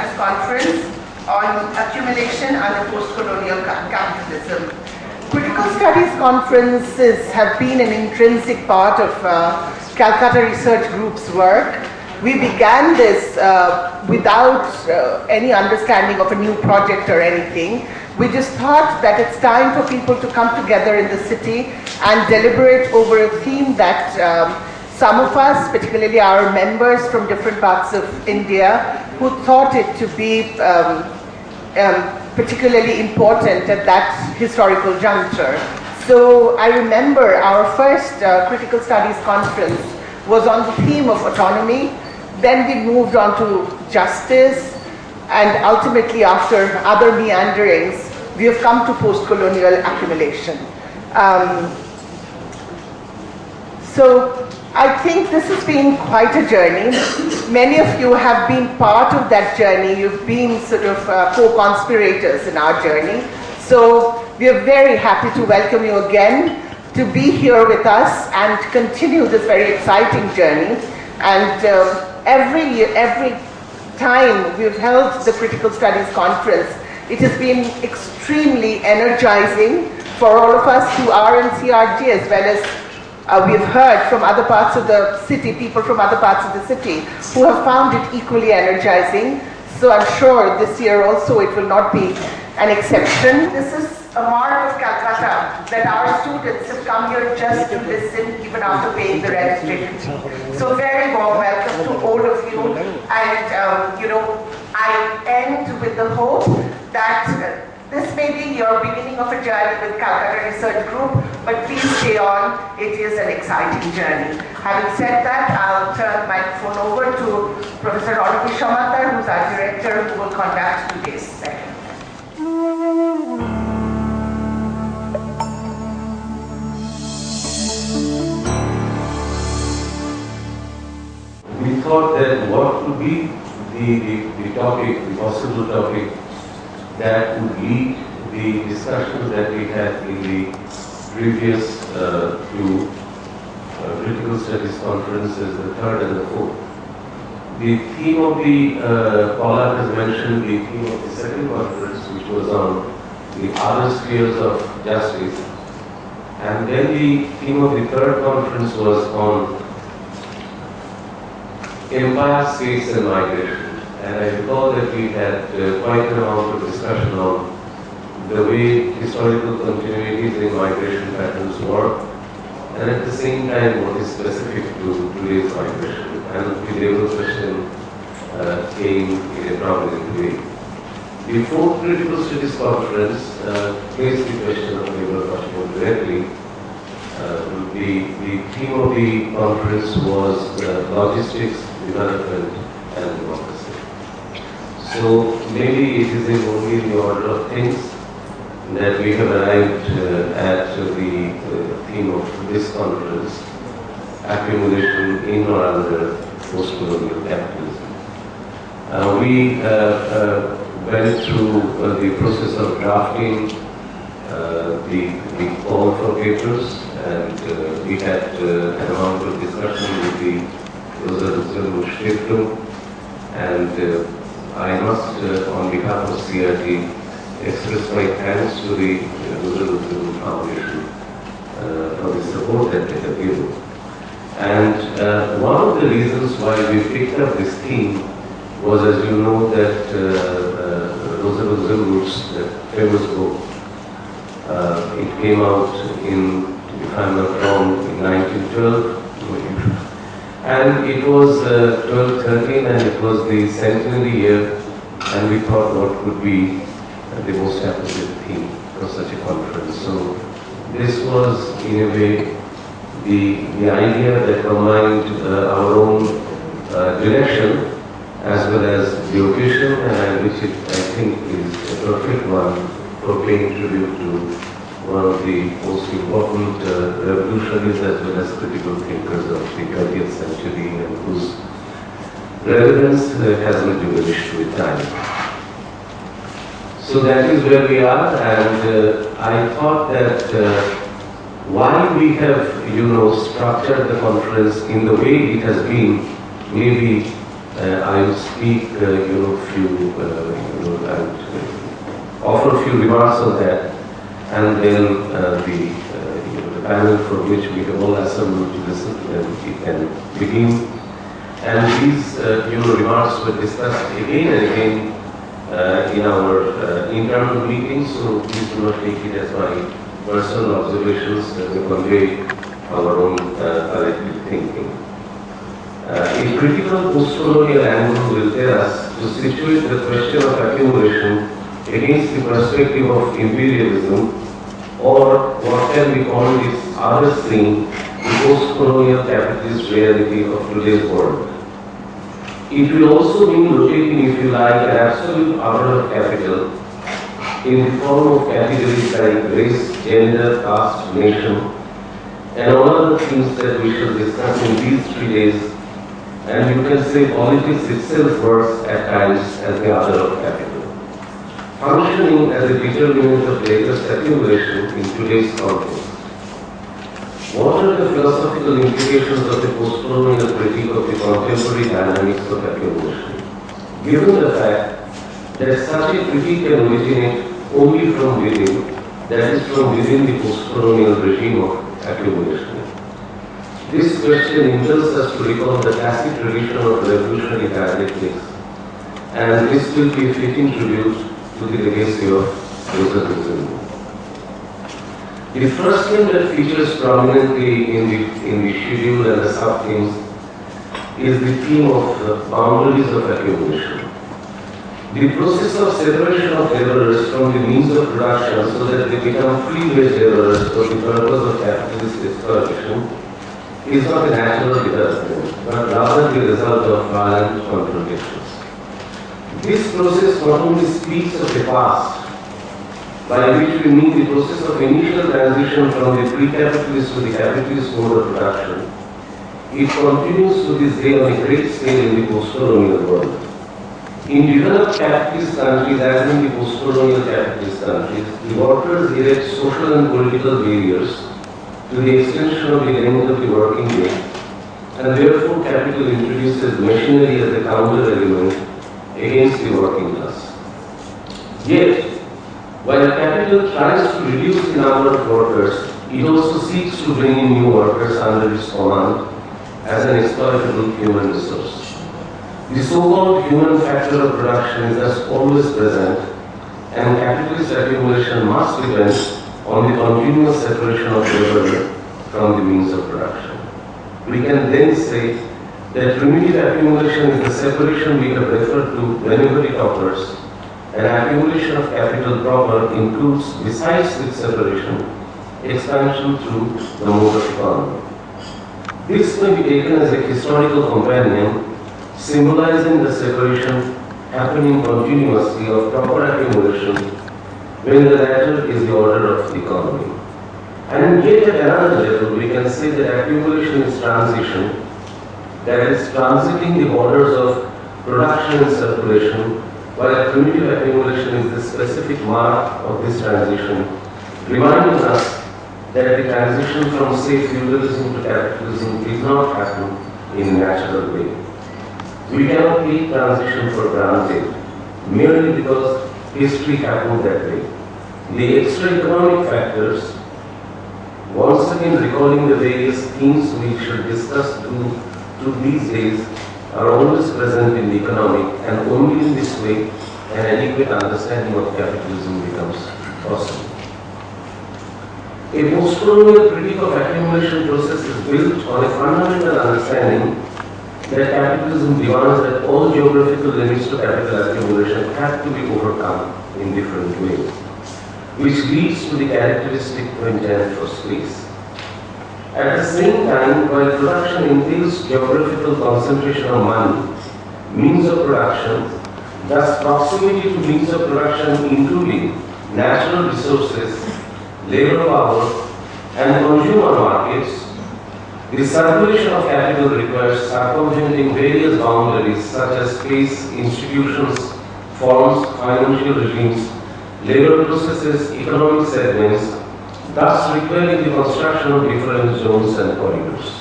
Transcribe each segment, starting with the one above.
Studies Conference on Accumulation under Post-Colonial Capitalism. Critical Studies Conferences have been an intrinsic part of Calcutta Research Group's work. We began this without any understanding of a new project or anything. We just thought that it's time for people to come together in the city and deliberate over a theme that some of us, particularly our members from different parts of India, who thought it to be particularly important at that historical juncture. So I remember our first Critical Studies Conference was on the theme of autonomy. Then we moved on to justice, and ultimately, after other meanderings, we have come to post-colonial accumulation. So I think this has been quite a journey. Many of you have been part of that journey. You've been sort of co-conspirators in our journey. So we are very happy to welcome you again to be here with us and continue this very exciting journey. And every time we've held the Critical Studies Conference, it has been extremely energizing for all of us who are in CRG, as well as we've heard from other parts of the city, people from other parts of the city who have found it equally energizing. So I'm sure this year also it will not be an exception. This is a mark of Calcutta that our students have come here just to listen even after paying the registration fee. So very warm welcome to all of you. And I end with the hope that this may be your beginning of a journey with Calcutta Research Group, but please stay on. It is an exciting journey. Having said that, I'll turn the microphone over to Professor Ronopi Shamatar, who's our director, who will conduct today's session. We thought that what would be the topic, the possible topic that would lead the discussions that we had in the previous two Critical Studies Conferences, the third and the fourth. The theme of the, Paula has mentioned the theme of the second conference, which was on the other spheres of justice. And then the theme of the third conference was on empire, states and migration. And I recall that we had quite an amount of discussion on the way historical continuities in migration patterns work, and at the same time what is specific to today's migration. And the labor question came in a prominent way. The fourth Critical Studies Conference placed the question of labor much more directly. The theme of the conference was logistics, development and democracy. So maybe it is only in the order of things that we have arrived at the theme of this conference, accumulation in or under post-colonial capitalism. We went through the process of drafting the call for papers, and we had an amount of discussion with the Rosa Stiftung, and I must, on behalf of CRT, express my thanks to the Rosa Foundation for the support that they have given. And one of the reasons why we picked up this theme was, as you know, that Rosa Luxemburg's famous book, it came out in, if I'm not wrong, in 1912. And it was 1213, and it was the centenary year, and we thought what could be the most appropriate theme for such a conference. So this was, in a way, the idea that combined our own direction as well as the occasion, and which I think is a perfect one for paying tribute to one of the most important revolutionaries as well as critical thinkers of the 20th century, and whose relevance hasn't diminished with time. So that is where we are, and I thought that while we have, structured the conference in the way it has been, maybe I will speak, and offer a few remarks on that, and then the panel for which we have all assembled to listen, and we can begin. And these remarks were discussed again and again in our internal meetings, so please do not take it as my personal observations that they convey our own collective thinking. A critical post-colonial angle will tell us to situate the question of accumulation against the perspective of imperialism, or what can be called its other stream, the post-colonial capitalist reality of today's world. It will also mean locating, if you like, an absolute order of capital in the form of categories like race, gender, caste, nation, and all other things that we shall discuss in these 3 days. And you can say politics itself works at times as the order of capital, functioning as a determinant of latest accumulation in today's context. What are the philosophical implications of the post-colonial critique of the contemporary dynamics of accumulation? Given the fact that such a critique can originate only from within, that is from within the post-colonial regime of accumulation. This question impels us to recall the classic tradition of revolutionary dialectics, and this will be a fitting tribute to the legacy of Roosevelt. The first theme that features prominently in the schedule and the sub-themes is the theme of the boundaries of accumulation. The process of separation of laborers from the means of production so that they become free-wage laborers for the purpose of capitalist exploitation is not a natural development, but rather the result of violent confrontations. This process not only speaks of the past, by which we mean the process of initial transition from the pre-capitalist to the capitalist mode of production, it continues to this day on a great scale in the post-colonial world. In developed capitalist countries, as in the post-colonial capitalist countries, the workers erect social and political barriers to the extension of the length of the working day, and therefore capital introduces machinery as a counter element against the working class. Yet, while capital tries to reduce the number of workers, it also seeks to bring in new workers under its command as an exploitable human resource. The so-called human factor of production is thus always present, and capitalist accumulation must depend on the continuous separation of labor from the means of production. We can then say that primitive accumulation is the separation we have referred to whenever it occurs, and accumulation of capital proper includes, besides its separation, expansion through the mode of economy. This may be taken as a historical companion, symbolizing the separation happening continuously of proper accumulation when the latter is the order of the economy. And yet at another level, we can say that accumulation is transition, that is transiting the borders of production and circulation, while primitive accumulation is the specific mark of this transition, reminding us that the transition from, say, feudalism to capitalism did not happen in a natural way. We cannot take transition for granted merely because history happened that way. The extra economic factors, once again recalling the various themes we should discuss to these days, are always present in the economic, and only in this way an adequate understanding of capitalism becomes possible. A post-colonial critique of accumulation process is built on a fundamental understanding that capitalism demands that all geographical limits to capital accumulation have to be overcome in different ways, which leads to the characteristic quintet for space. At the same time, while production entails geographical concentration of money, means of production, thus proximity to means of production including natural resources, labor power, and consumer markets, the circulation of capital requires circumventing various boundaries such as space, institutions, forms, financial regimes, labor processes, economic segments, thus requiring the construction of different zones and corridors.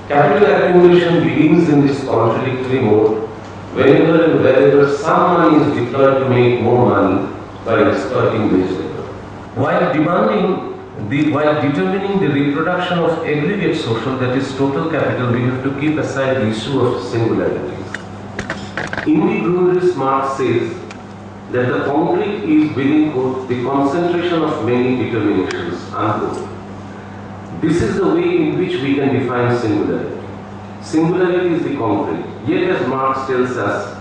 Capital accumulation begins in this contradictory mode whenever and wherever some money is deployed to make more money by exploiting wage labor. While determining the reproduction of aggregate social, that is total capital, we have to keep aside the issue of singularities. In the Grundrisse, Marx says that the concrete is, within quote, the concentration of many determinations, unquote. This is the way in which we can define singularity. Singularity is the concrete. Yet, as Marx tells us,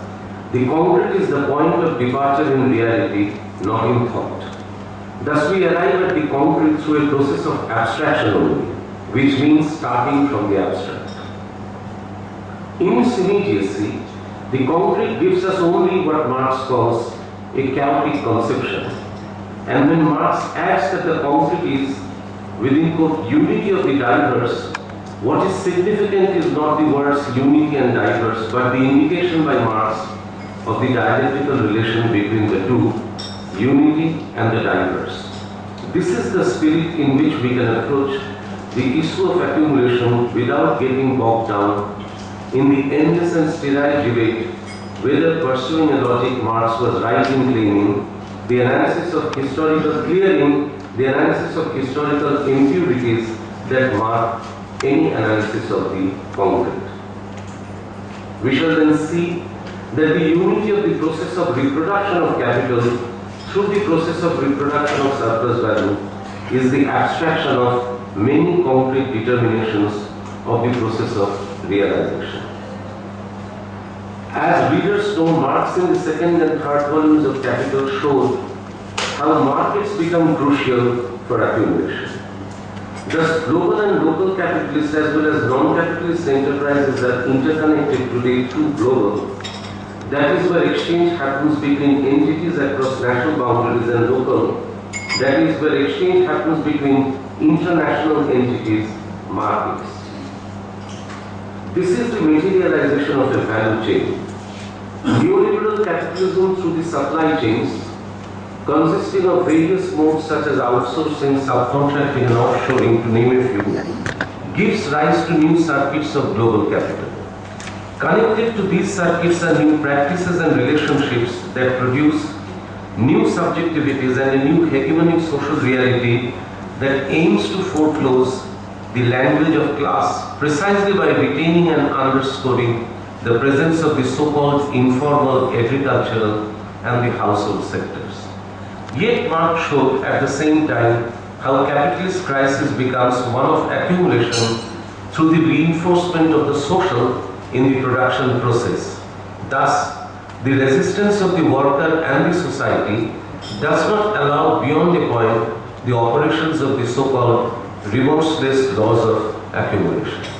the concrete is the point of departure in reality, not in thought. Thus, we arrive at the concrete through a process of abstraction only, which means starting from the abstract. In its immediacy, the concrete gives us only what Marx calls a chaotic conception. And when Marx adds that the concrete is, within quote, unity of the diverse, what is significant is not the words unity and diverse, but the indication by Marx of the dialectical relation between the two, unity and the diverse. This is the spirit in which we can approach the issue of accumulation without getting bogged down in the endless and sterile debate whether, pursuing a logic Marx was right in claiming, the analysis of historical impurities that mark any analysis of the concrete. We shall then see that the unity of the process of reproduction of capital through the process of reproduction of surplus value is the abstraction of many concrete determinations of the process of realization. As readers know, Marx in the second and third volumes of Capital showed how markets become crucial for accumulation. Thus, global and local capitalists as well as non-capitalist enterprises are interconnected today through global. That is where exchange happens between entities across national boundaries, and local. That is where exchange happens between international entities, markets. This is the materialization of a value chain. Neoliberal capitalism through the supply chains, consisting of various modes such as outsourcing, subcontracting and offshoring, to name a few, gives rise to new circuits of global capital. Connected to these circuits are new practices and relationships that produce new subjectivities and a new hegemonic social reality that aims to foreclose the language of class precisely by retaining and underscoring the presence of the so-called informal, agricultural and the household sectors. Yet Marx showed at the same time how capitalist crisis becomes one of accumulation through the reinforcement of the social in the production process. Thus, the resistance of the worker and the society does not allow beyond a point the operations of the so-called remorseless laws of accumulation.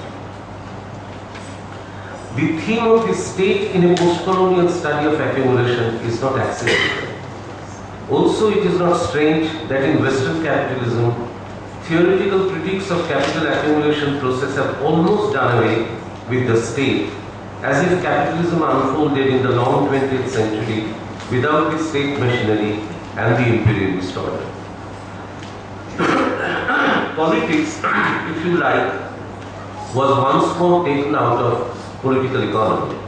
The theme of the state in a post-colonial study of accumulation is not accidental. Also, it is not strange that in Western capitalism, theoretical critiques of capital accumulation process have almost done away with the state, as if capitalism unfolded in the long 20th century without the state machinery and the imperialist order. Politics, if you like, was once more taken out of political economy.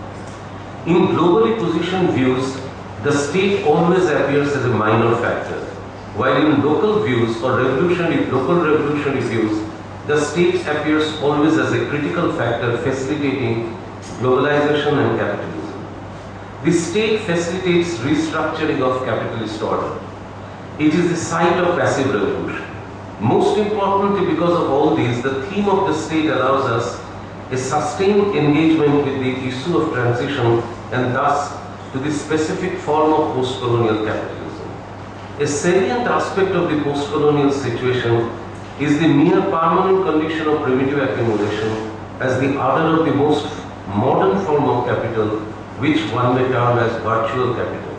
In globally positioned views, the state always appears as a minor factor, while in local views or local revolutionary views, the state appears always as a critical factor facilitating globalization and capitalism. The state facilitates restructuring of capitalist order. It is the site of passive revolution. Most importantly, because of all these, the theme of the state allows us a sustained engagement with the issue of transition and thus to the specific form of post-colonial capitalism. A salient aspect of the post-colonial situation is the mere permanent condition of primitive accumulation as the other of the most modern form of capital, which one may term as virtual capital.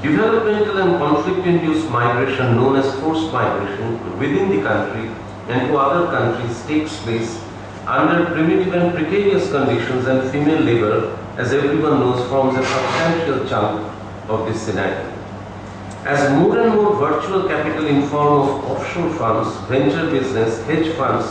Developmental and conflict-induced migration, known as forced migration, within the country and to other countries takes place under primitive and precarious conditions, and female labor, as everyone knows, forms a substantial chunk of this scenario. As more and more virtual capital in form of offshore funds, venture business, hedge funds,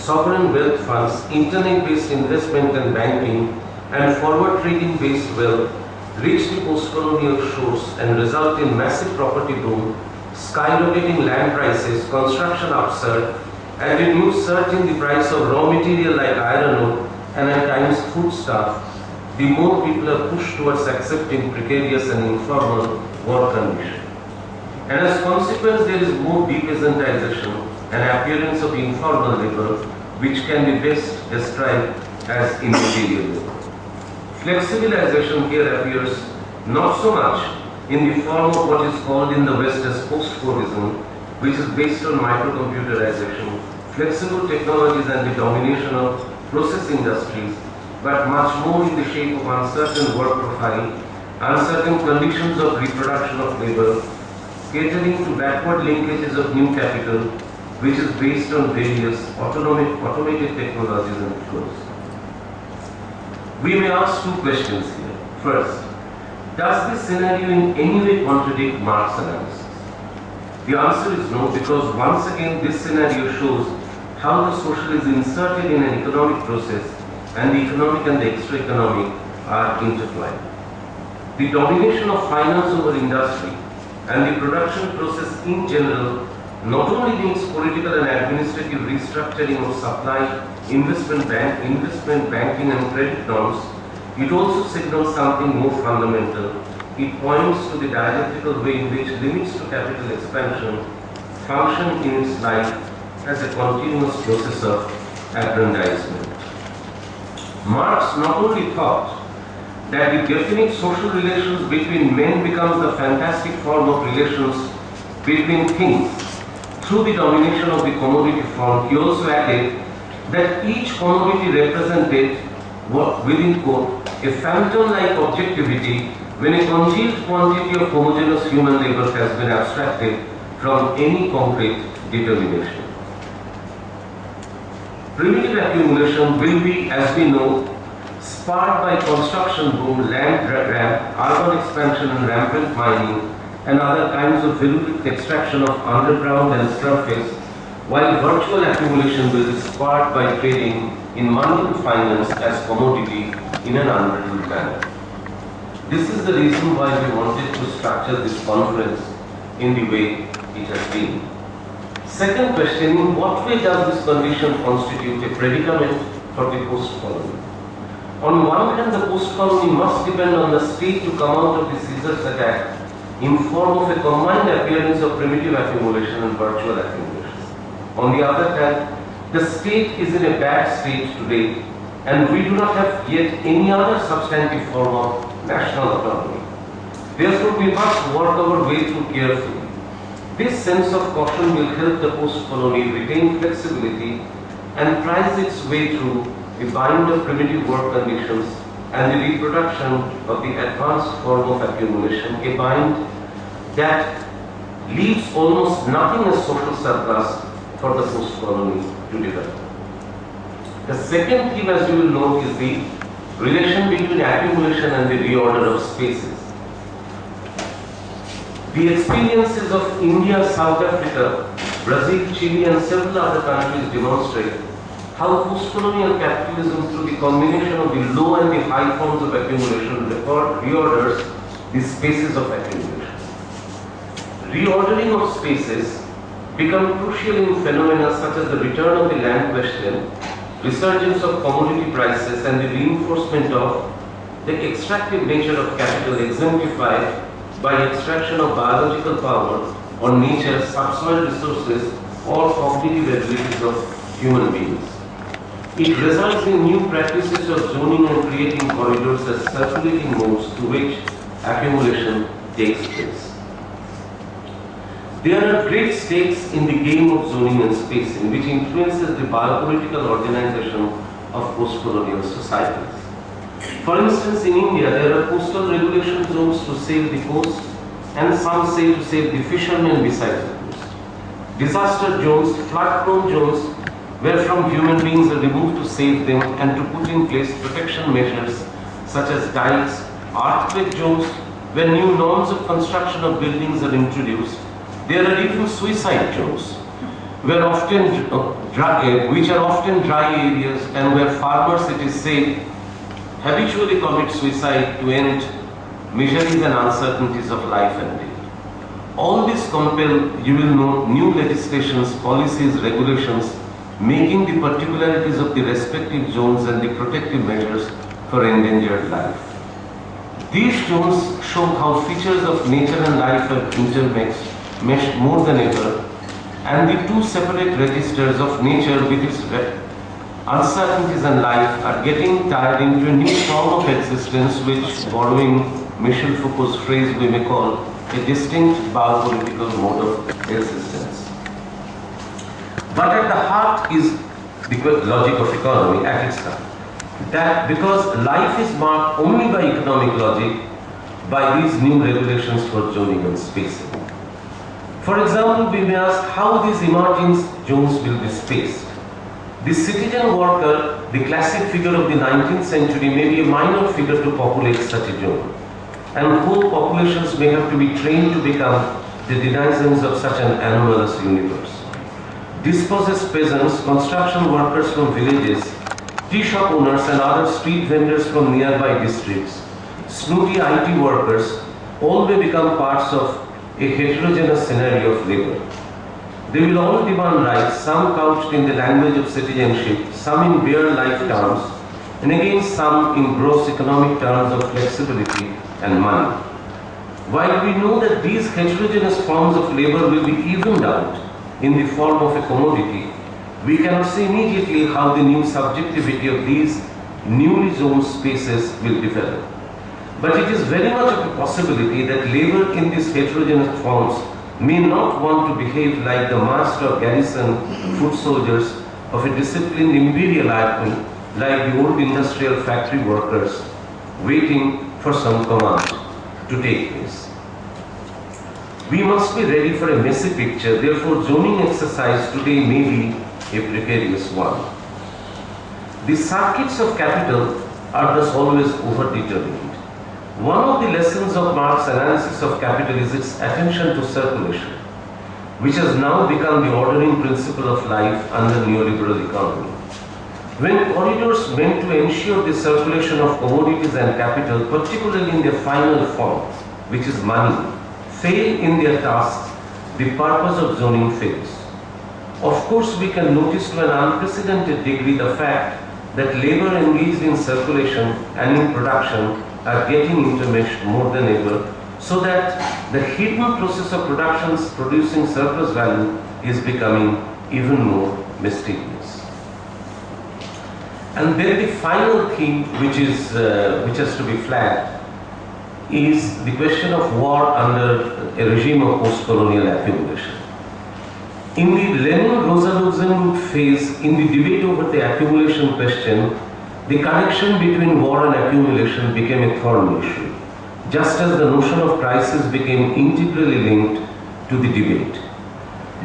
sovereign wealth funds, internet-based investment and banking, and forward trading-based wealth reach the post-colonial shores and result in massive property boom, skyrocketing land prices, construction upsurge, and a new surge in the price of raw material like iron ore and at times foodstuff, the more people are pushed towards accepting precarious and informal work conditions. And as consequence, there is more depeasantization and appearance of informal labor, which can be best described as immaterial labor. Flexibilization here appears not so much in the form of what is called in the West as post-Fordism, which is based on microcomputerization, flexible technologies and the domination of process industries, but much more in the shape of uncertain work profile, uncertain conditions of reproduction of labor, catering to backward linkages of new capital, which is based on various automated technologies and flows. We may ask two questions here. First, does this scenario in any way contradict Marx's analysis? The answer is no, because once again this scenario shows how the social is inserted in an economic process and the economic and the extra-economic are intertwined. The domination of finance over industry and the production process in general not only means political and administrative restructuring of supply, investment banking and credit norms, it also signals something more fundamental. It points to the dialectical way in which limits to capital expansion function in its life as a continuous process of aggrandizement. Marx not only thought that the definite social relations between men becomes the fantastic form of relations between things through the domination of the commodity form, he also added that each commodity represented what, within quote, a phantom-like objectivity when a congealed quantity of homogeneous human labor has been abstracted from any concrete determination. Primitive accumulation will be, as we know, spurred by construction boom, land grab, urban expansion and rampant mining, and other kinds of virulent extraction of underground and surface, while virtual accumulation will be spurred by trading in mundane finance as commodity in an unbridled manner. This is the reason why we wanted to structure this conference in the way it has been. Second question, in what way does this condition constitute a predicament for the post-colony? On one hand, the post-colony must depend on the state to come out of the Caesar's attack in form of a combined appearance of primitive accumulation and virtual accumulation. On the other hand, the state is in a bad state today, and we do not have yet any other substantive form of national autonomy. Therefore, we must work our way through carefully. This sense of caution will help the post-colony retain flexibility and prize its way through a bind of primitive work conditions and the reproduction of the advanced form of accumulation, a bind that leaves almost nothing as social surplus for the post-colony to develop. The second theme, as you will note, is the relation between accumulation and the reorder of spaces. The experiences of India, South Africa, Brazil, Chile and several other countries demonstrate how post-colonial capitalism through the combination of the low and the high forms of accumulation reorders the spaces of accumulation. Reordering of spaces become crucial in phenomena such as the return of the land question, resurgence of commodity prices and the reinforcement of the extractive nature of capital exemplified by extraction of biological power or nature's subsoil resources or cognitive abilities of human beings. It results in new practices of zoning and creating corridors as circulating modes through which accumulation takes place. There are great stakes in the game of zoning and spacing, which influences the biopolitical organization of post-colonial societies. For instance, in India, there are coastal regulation zones to save the coast, and some say to save the fishermen beside the coast. Disaster zones, flood-prone zones, wherefrom human beings are removed to save them and to put in place protection measures such as dikes, earthquake zones, where new norms of construction of buildings are introduced. There are even suicide zones, which are often dry areas and where farmers, it is said, habitually commit suicide to end miseries and uncertainties of life and death. All this compel, you will know, new legislations, policies, regulations, making the particularities of the respective zones and the protective measures for endangered life. These zones show how features of nature and life are meshed more than ever, and the two separate registers of nature with its uncertainties and life are getting tied into a new form of existence which, borrowing Michel Foucault's phrase, we may call a distinct biopolitical mode of existence. But at the heart is the logic of economy at its heart. That because life is marked only by economic logic, by these new regulations for zoning and spacing. For example, we may ask how these emerging zones will be spaced. The citizen worker, the classic figure of the 19th century, may be a minor figure to populate such a zone, and whole populations may have to be trained to become the denizens of such an anomalous universe. Dispossessed peasants, construction workers from villages, tea shop owners and other street vendors from nearby districts, snooty IT workers, all may become parts of a heterogeneous scenario of labor. They will all demand rights, some couched in the language of citizenship, some in bare life terms, and again some in gross economic terms of flexibility and money. While we know that these heterogeneous forms of labor will be evened out in the form of a commodity, we cannot see immediately how the new subjectivity of these newly zoned spaces will develop. But it is very much of a possibility that labor in these heterogeneous forms may not want to behave like the master or garrison foot soldiers of a disciplined imperial army, like the old industrial factory workers waiting for some command to take place. We must be ready for a messy picture, therefore zoning exercise today may be a precarious one. The circuits of capital are thus always overdetermined. One of the lessons of Marx's analysis of capital is its attention to circulation, which has now become the ordering principle of life under neoliberal economy. When corridors meant to ensure the circulation of commodities and capital, particularly in their final form, which is money, fail in their tasks, the purpose of zoning fails. Of course, we can notice to an unprecedented degree the fact that labor engaged in circulation and in production are getting intermeshed more than ever, so that the hidden process of producing surplus value is becoming even more mysterious. And then the final theme which has to be flagged is the question of war under a regime of post-colonial accumulation. In the Lenin-Rosa Luxemburg phase, in the debate over the accumulation question, the connection between war and accumulation became a thorny issue, just as the notion of crisis became integrally linked to the debate.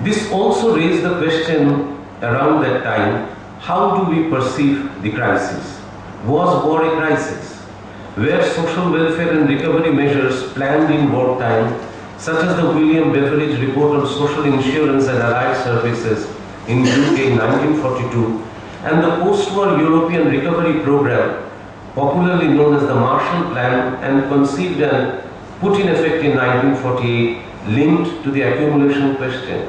This also raised the question around that time, how do we perceive the crisis? Was war a crisis? Were social welfare and recovery measures planned in wartime, such as the William Beveridge Report on Social Insurance and Allied Services in UK in 1942, and the post-war European Recovery Program, popularly known as the Marshall Plan, and conceived and put in effect in 1948, linked to the accumulation question.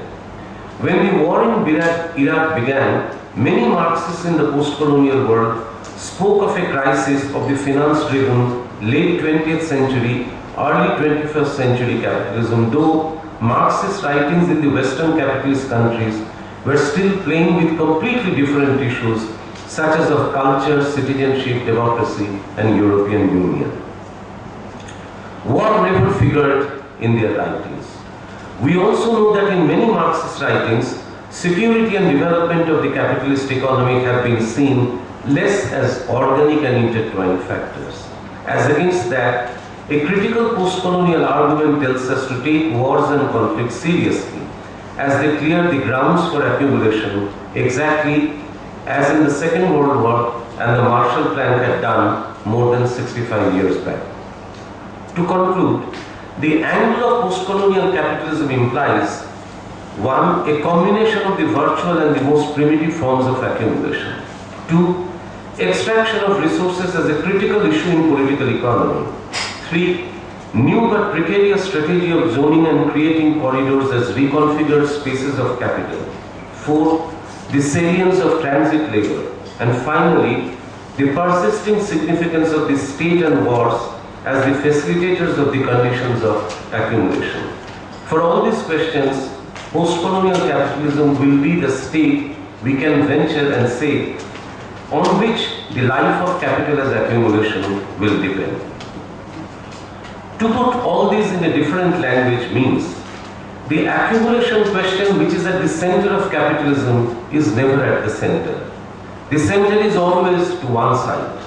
When the war in Iraq began, many Marxists in the post-colonial world spoke of a crisis of the finance-driven late 20th century, early 21st century capitalism, though Marxist writings in the Western capitalist countries were still playing with completely different issues such as of culture, citizenship, democracy, and European Union. War never figured in their writings. We also know that in many Marxist writings, security and development of the capitalist economy have been seen less as organic and intertwined factors. As against that, a critical post-colonial argument tells us to take wars and conflicts seriously, as they clear the grounds for accumulation, exactly as in the Second World War and the Marshall Plan had done more than 65 years back. To conclude, the angle of post-colonial capitalism implies 1. A combination of the virtual and the most primitive forms of accumulation. 2. Extraction of resources as a critical issue in political economy. 3. New but precarious strategy of zoning and creating corridors as reconfigured spaces of capital. 4. The salience of transit labor. And finally, the persisting significance of the state and wars as the facilitators of the conditions of accumulation. For all these questions, post-colonial capitalism will be the state we can venture and say on which the life of capital as accumulation will depend. To put all this in a different language means the accumulation question, which is at the center of capitalism, is never at the center. The center is always to one side.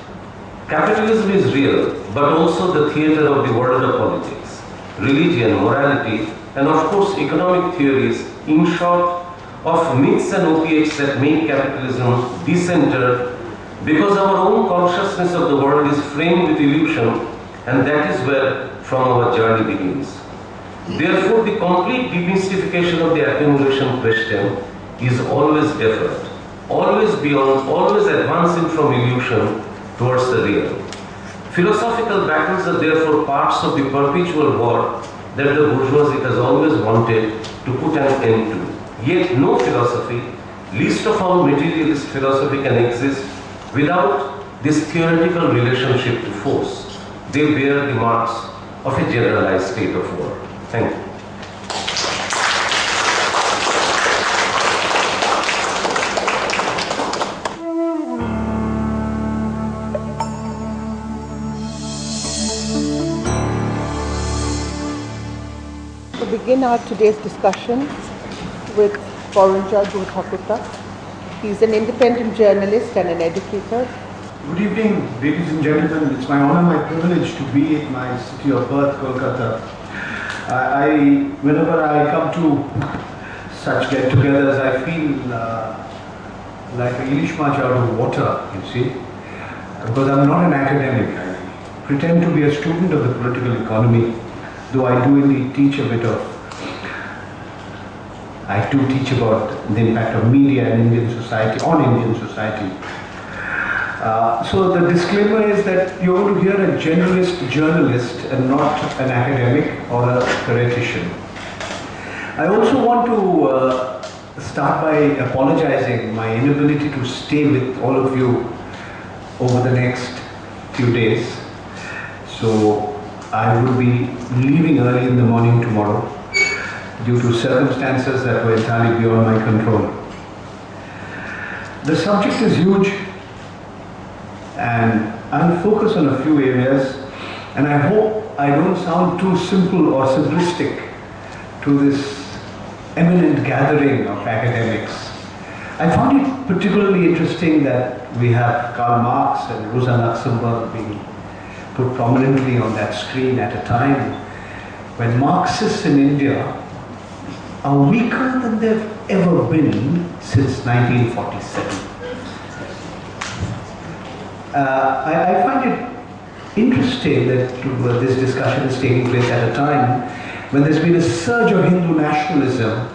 Capitalism is real, but also the theater of the world of politics, religion, morality, and of course economic theories, in short, of myths and opiates that make capitalism decentered, because our own consciousness of the world is framed with illusion, and that is where from our journey begins. Therefore, the complete demystification of the accumulation question is always deferred, always beyond, always advancing from illusion towards the real. Philosophical battles are therefore parts of the perpetual war that the bourgeoisie has always wanted to put an end to. Yet no philosophy, least of all materialist philosophy, can exist without this theoretical relationship to force. They bear the marks of a generalized state of war. Thank you. To begin our today's discussion with Porunja Duthakuta. He's an independent journalist and an educator. Good evening, ladies and gentlemen. It's my honor, my privilege to be at my city of birth, Kolkata. Whenever I come to such get-togethers, I feel like a ilishmach out of water, you see, because I'm not an academic. I pretend to be a student of the political economy, though I do indeed teach a bit of. I do teach about the impact of media in Indian society, on Indian society. So the disclaimer is that you're going to hear a generalist journalist and not an academic or a theoretician. I also want to start by apologizing my inability to stay with all of you over the next few days. So I will be leaving early in the morning tomorrow due to circumstances that were entirely beyond my control. The subject is huge, and I'll focus on a few areas, and I hope I don't sound too simple or simplistic to this eminent gathering of academics. I found it particularly interesting that we have Karl Marx and Rosa Luxemburg being put prominently on that screen at a time when Marxists in India are weaker than they've ever been since 1947. I find it interesting that this discussion is taking place at a time when there's been a surge of Hindu nationalism,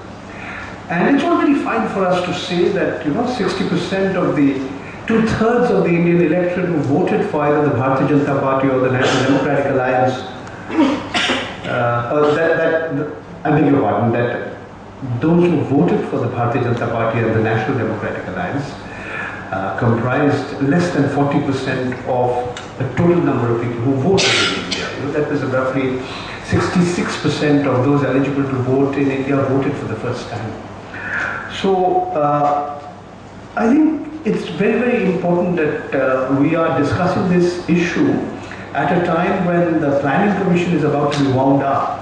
and it's already fine for us to say that 60% of the 2/3 of the Indian electorate who voted for either the Bharatiya Janata Party or the National Democratic Alliance, I beg your pardon, that those who voted for the Bharatiya Janata Party and the National Democratic Alliance comprised less than 40% of the total number of people who voted in India. That was roughly 66% of those eligible to vote in India voted for the first time. So I think it's very, very important that we are discussing this issue at a time when the Planning Commission is about to be wound up.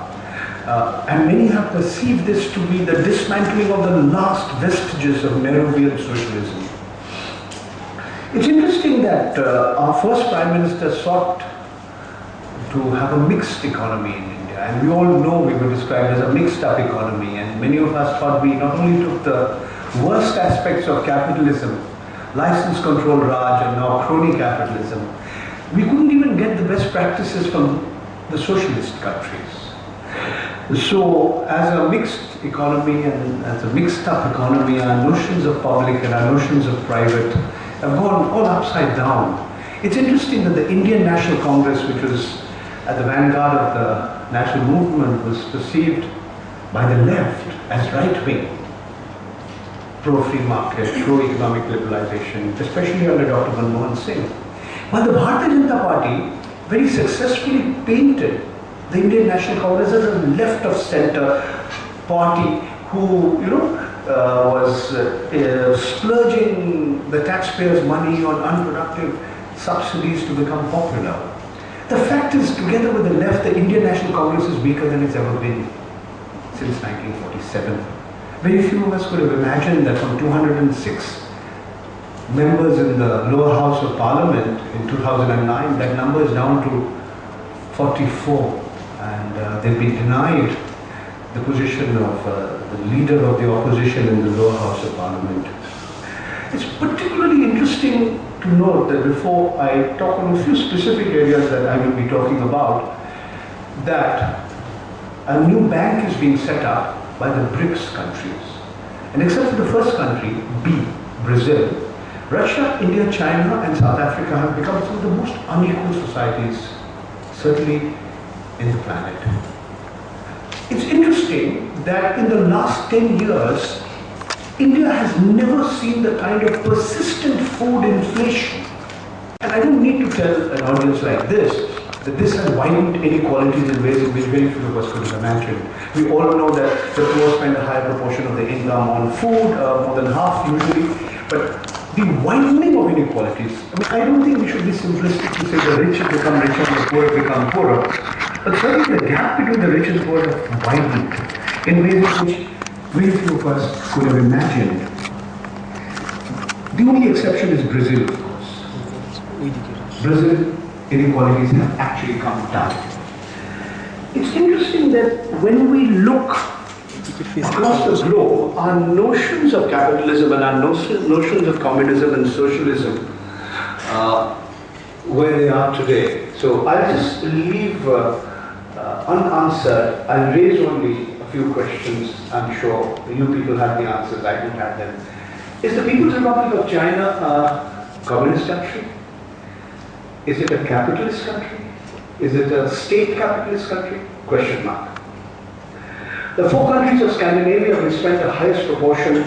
And many have perceived this to be the dismantling of the last vestiges of Nehruvian socialism. It's interesting that our first Prime Minister sought to have a mixed economy in India, and we all know we were described as a mixed up economy, and many of us thought we not only took the worst aspects of capitalism, license control Raj and now crony capitalism, we couldn't even get the best practices from the socialist countries. So, as a mixed economy and as a mixed up economy, our notions of public and our notions of private have gone all upside down. It's interesting that the Indian National Congress, which was at the vanguard of the national movement, was perceived by the left as right-wing, pro-free market, pro-economic liberalization, especially under Dr. Manmohan Singh. While the Bharatiya Janata Party very successfully painted the Indian National Congress as a left-of-center party who, was splurging the taxpayers' money on unproductive subsidies to become popular. The fact is, together with the left, the Indian National Congress is weaker than it's ever been since 1947. Very few of us could have imagined that from 206 members in the lower house of parliament in 2009, that number is down to 44. And they've been denied the position of the leader of the opposition in the lower house of parliament. It's particularly interesting to note that before I talk on a few specific areas that I will be talking about, that a new bank is being set up by the BRICS countries. And except for the first country, B, Brazil, Russia, India, China and South Africa have become some of the most unequal societies, certainly in the planet. It's interesting that in the last 10 years, India has never seen the kind of persistent food inflation. And I don't need to tell an audience like this that this has widened inequalities in ways in which very few of us could have imagined. We all know that the poor spend a higher proportion of their income on food, more than half usually, but the widening of inequalities, I don't think we should be simplistic to say the rich have become richer and the poor have become poorer, but certainly the gap between the rich and the poor have widened in ways in which very few of us could have imagined. The only exception is Brazil, of course. Brazil inequalities have actually come down. It's interesting that when we look across the globe, our notions of capitalism and our notions of communism and socialism, where they are today. So I'll just leave unanswered. I'll raise only a few questions. I'm sure you people have the answers. I don't have them. Is the People's Republic of China a communist country? Is it a capitalist country? Is it a state capitalist country? Question mark. The four countries of Scandinavia will spend the highest proportion,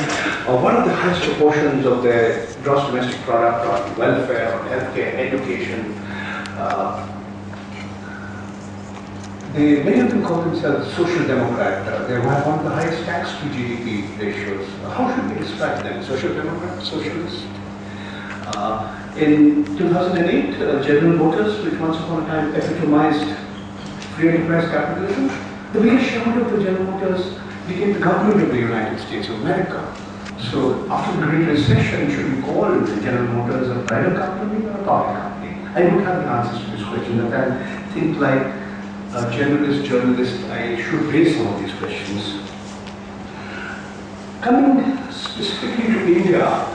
or one of the highest proportions of their gross domestic product on welfare, on healthcare, education. Many of them call themselves social democrat. They have one of the highest tax to GDP ratios. How should we describe them? Social democrat, socialist? In 2008, General Motors, which once upon a time epitomized free enterprise capitalism, the biggest shareholder of the General Motors became the government of the United States of America. So after the Great Recession, should we call the General Motors a private company or a public company? I don't have the answers to this question, but I think like a generalist journalist, I should raise some of these questions. Coming specifically to India,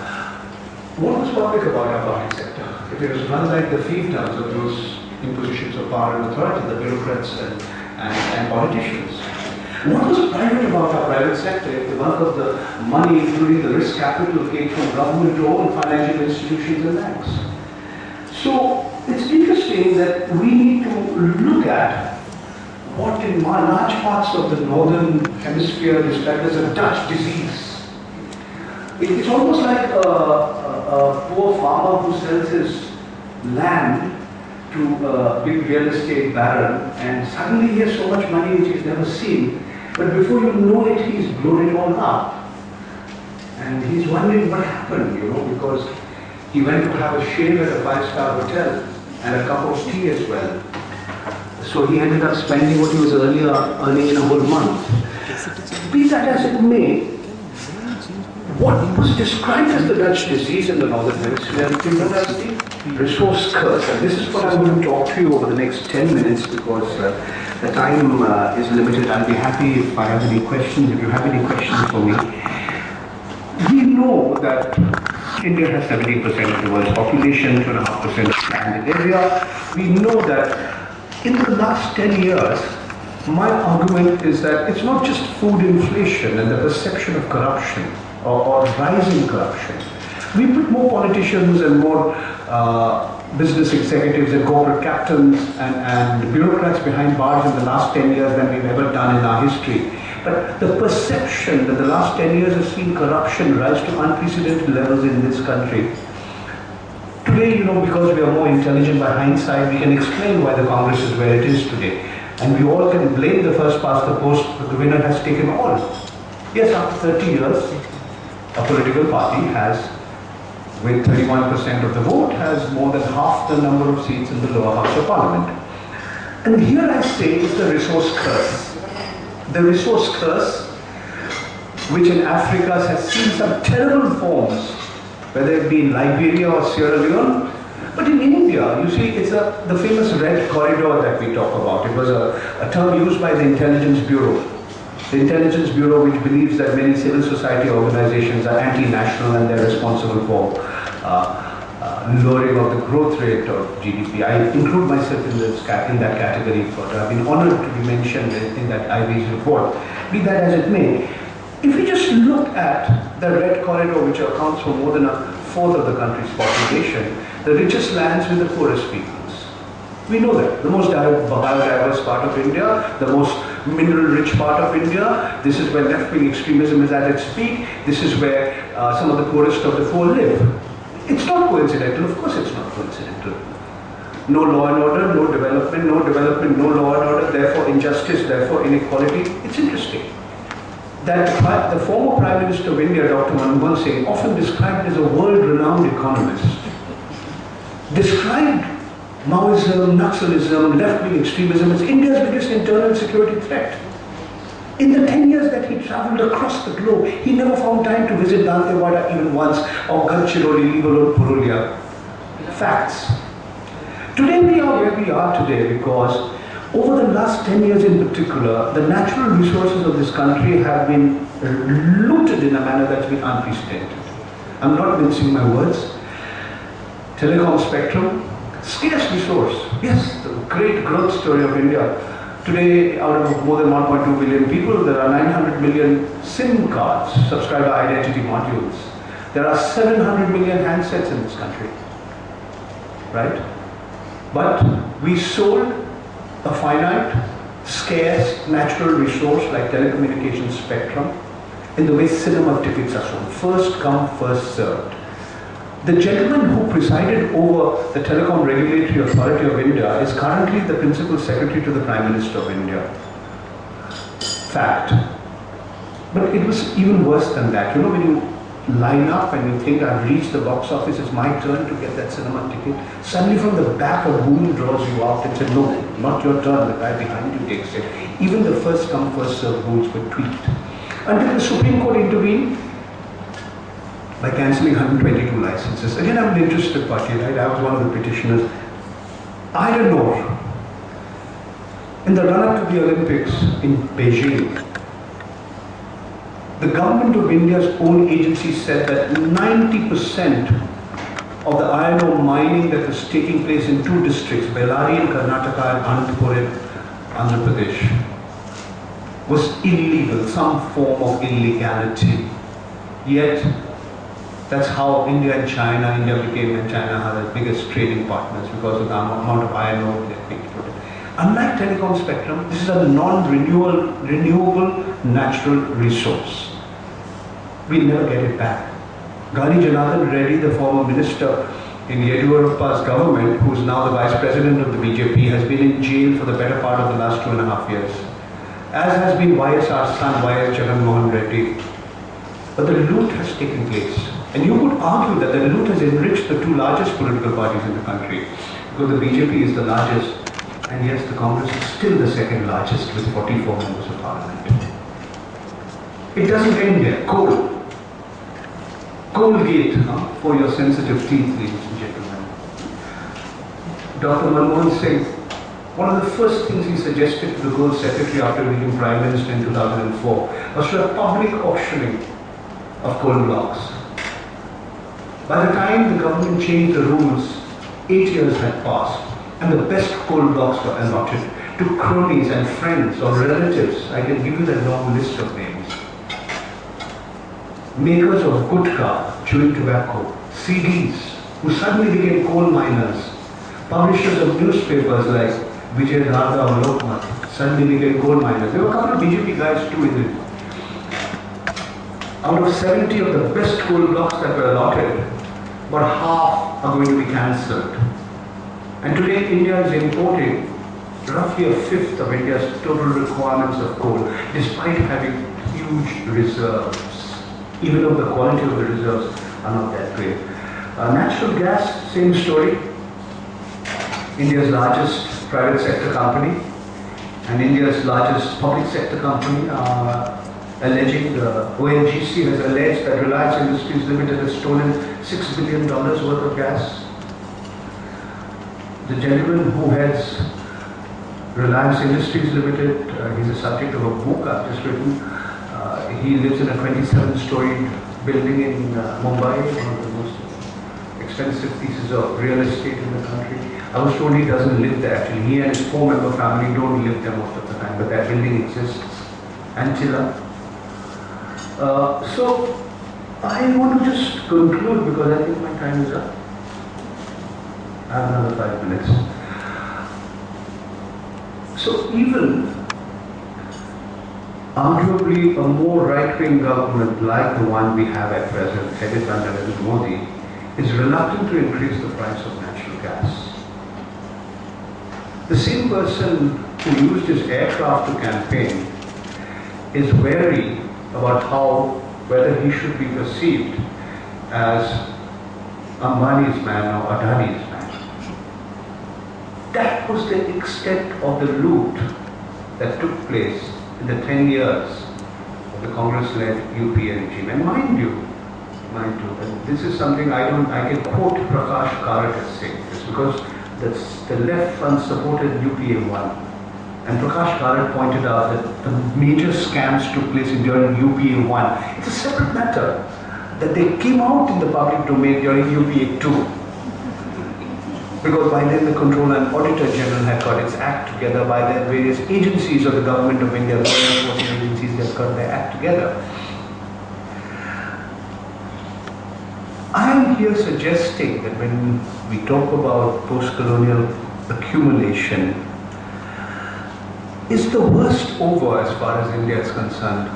what was public about our public sector? If it was run like the fiefdoms of those in positions of power and authority, the bureaucrats and politicians. What was private about our private sector if the bulk of the money, including the risk capital, came from government-owned financial institutions and banks? So it's interesting that we need to look at what in large parts of the northern hemisphere is described as a Dutch disease. It's almost like a poor farmer who sells his land to a big real estate baron, and suddenly he has so much money which he's never seen, but before you know it, he's blown it all up. And he's wondering what happened, because he went to have a shave at a 5-star hotel and a cup of tea as well. So he ended up spending what he was earlier earning in a whole month. Be that as it may, what was described as the Dutch disease in the Northern Hemisphere is known as the resource curse. And this is what I'm going to talk to you over the next 10 minutes because the time is limited. I'll be happy if I have any questions, if you have any questions for me. We know that India has 70% of the world's population, 2.5% of the landed area. We know that in the last 10 years, My argument is that it's not just food inflation and the perception of corruption or rising corruption. We put more politicians and more business executives and corporate captains and bureaucrats behind bars in the last 10 years than we've ever done in our history. But the perception that the last 10 years has seen corruption rise to unprecedented levels in this country. Today, because we are more intelligent by hindsight, we can explain why the Congress is where it is today. And we all can blame the first past the post, but the winner has taken all. Yes, after 30 years, a political party has, with 31% of the vote, has more than half the number of seats in the lower house of parliament. And here I say it's the resource curse. The resource curse, which in Africa has seen some terrible forms, whether it be in Liberia or Sierra Leone. But in India, you see, it's the famous red corridor that we talk about. It was a term used by the Intelligence Bureau. The Intelligence Bureau, which believes that many civil society organizations are anti-national and they're responsible for lowering of the growth rate of GDP. I include myself in that category. I've been honored to be mentioned in that IB's report. Be that as it may, if we just look at the red corridor, which accounts for more than a fourth of the country's population, the richest lands with the poorest peoples. We know that. The most biodiverse part of India, the most mineral-rich part of India, this is where left-wing extremism is at its peak, this is where some of the poorest of the poor live. It's not coincidental, of course it's not coincidental. No law and order, no development, no law and order, therefore injustice, therefore inequality. It's interesting that the former Prime Minister of India, Dr. Manmohan Singh, often described as a world-renowned economist, described Maoism, Naxalism, left-wing extremism as India's biggest internal security threat. In the 10 years that he travelled across the globe, he never found time to visit Dantewada even once, or Gadchiroli, leave alone Purulia. Facts. Today we are where we are today because over the last 10 years in particular, the natural resources of this country have been looted in a manner that's been unprecedented. I'm not mincing my words. Telecom spectrum, scarce resource. Yes, the great growth story of India. Today, out of more than 1.2 billion people, there are 900 million SIM cards, subscriber identity modules. There are 700 million handsets in this country, right? But we sold a finite, scarce, natural resource like telecommunications spectrum in the way cinema tickets are sold. First come, first served. The gentleman who presided over the Telecom Regulatory Authority of India is currently the Principal Secretary to the Prime Minister of India. Fact. But it was even worse than that. When you line up and you think I've reached the box office, it's my turn to get that cinema ticket, suddenly from the back a boom draws you out and says, no, not your turn, the guy behind you takes it. Even the first come, first served rules were tweaked. Until the Supreme Court intervened by cancelling 122 licenses. Again, I'm an interested party, right? I was one of the petitioners. Iron ore. In the run-up to the Olympics in Beijing, the government of India's own agency said that 90% of the iron ore mining that was taking place in two districts, Bellary in Karnataka and Anantapur in Andhra Pradesh, was illegal, some form of illegality. Yet, that's how India and China became, and China are the biggest trading partners because of the amount of iron ore that they put in. Unlike telecom spectrum, this is a non-renewable natural resource. We'll never get it back. Gali Janardhan Reddy, the former minister in Yediyurappa's government, who's now the vice president of the BJP, has been in jail for the better part of the last 2.5 years. As has been YSR's son, YS Jagan Mohan Reddy. But the loot has taken place. And you could argue that the loot has enriched the two largest political parties in the country. Because the BJP is the largest, and yes, the Congress is still the second largest with 44 members of parliament. It doesn't end there. Coal. Coalgate, for your sensitive teeth, ladies and gentlemen. Dr. Manmohan Singh, one of the first things he suggested to the Gold Secretary after becoming Prime Minister in 2004 was to have public auctioning of coal blocks. By the time the government changed the rules, 8 years had passed and the best coal blocks were allotted to cronies and friends or relatives. I can give you the long list of names. Makers of gutka, chewing tobacco, CDs, who suddenly became coal miners, publishers of newspapers like Vijay Dharda or Lokmat, suddenly became coal miners. There were a couple of BJP guys too in it. Out of 70 of the best coal blocks that were allotted, about half are going to be cancelled. And today India is importing roughly a fifth of India's total requirements of coal, despite having huge reserves, even though the quality of the reserves are not that great. Natural gas, same story. India's largest private sector company and India's largest public sector company are alleging, ONGC has alleged that Reliance Industries Limited has stolen $6 billion worth of gas. The gentleman who heads Reliance Industries Limited, he's a subject of a book I've just written. He lives in a 27-story building in Mumbai, one of the most expensive pieces of real estate in the country. I was told he doesn't live there actually. He and his 4-member family don't live there most of the time, but that building exists. Antilla. So I want to just conclude because I think my time is up. I have another 5 minutes. So even arguably a more right-wing government like the one we have at present, headed by Narendra Modi, is reluctant to increase the price of natural gas. The same person who used his aircraft to campaign is wary about whether he should be perceived as Ambani's man or Adani's man. That was the extent of the loot that took place in the 10 years of the Congress-led UPA regime. And mind you, and this is something I can quote Prakash Karat as saying this because the left front supported UPA won. And Prakash Karat pointed out that the major scams took place during UPA 1. It's a separate matter that they came out in the public domain during UPA 2. Because by then the Controller and Auditor General had got its act together, by then various agencies of the Government of India, law enforcement agencies, had got their act together. I am here suggesting that when we talk about post-colonial accumulation, is the worst over as far as India is concerned?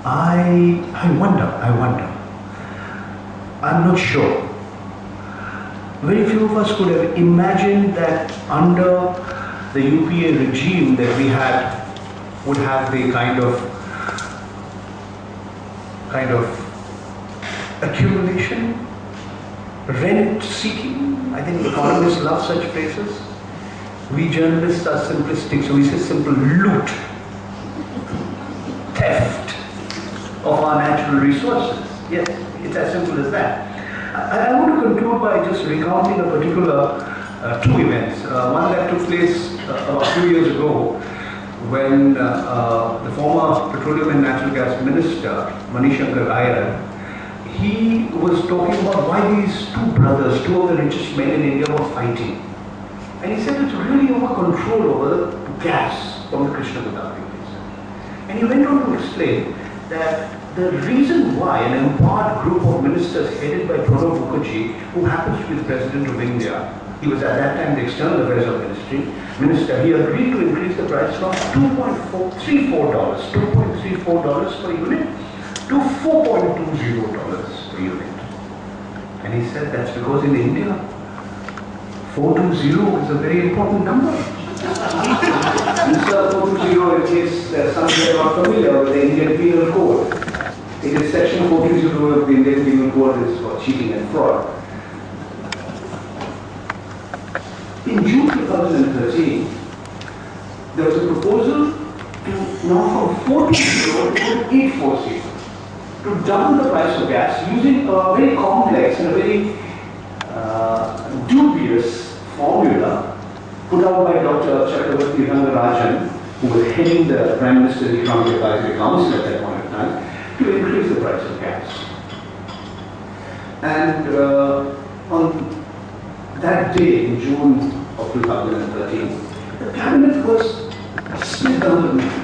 I wonder. I'm not sure. Very few of us could have imagined that under the UPA regime that we would have the kind of accumulation, rent seeking. I think economists love such phrases. We journalists are simplistic, so we say simple loot, theft of our natural resources. Yes, it's as simple as that. I want to conclude by just recounting a particular 2 events. One that took place a few years ago when the former Petroleum and Natural Gas Minister, Manish Iyer, he was talking about why these 2 brothers, 2 of the richest men in India were fighting. And he said it's really over control over the gas from the Krishna Godavari basin. And he went on to explain that the reason why an empowered group of ministers headed by Pranab Mukherjee, who happens to be the President of India, he was at that time the External Affairs Minister, he agreed to increase the price from $2.34 per unit to $4.20 per unit. And he said that's because in India, 420 is a very important number. Instead of 420, in case some people are not familiar with the Indian Penal Code. It is section 420 of the Indian Penal Code is for cheating and fraud. In June 2013, there was a proposal to now from 420 to 840 to double the price of gas using a very complex and a very dubious formula put out by Dr. Chakravarti Rangarajan, who was heading the Prime Minister's Economic Advisory Council at that point in time, to increase the price of gas. And on that day in June of 2013, The cabinet was split down the middle.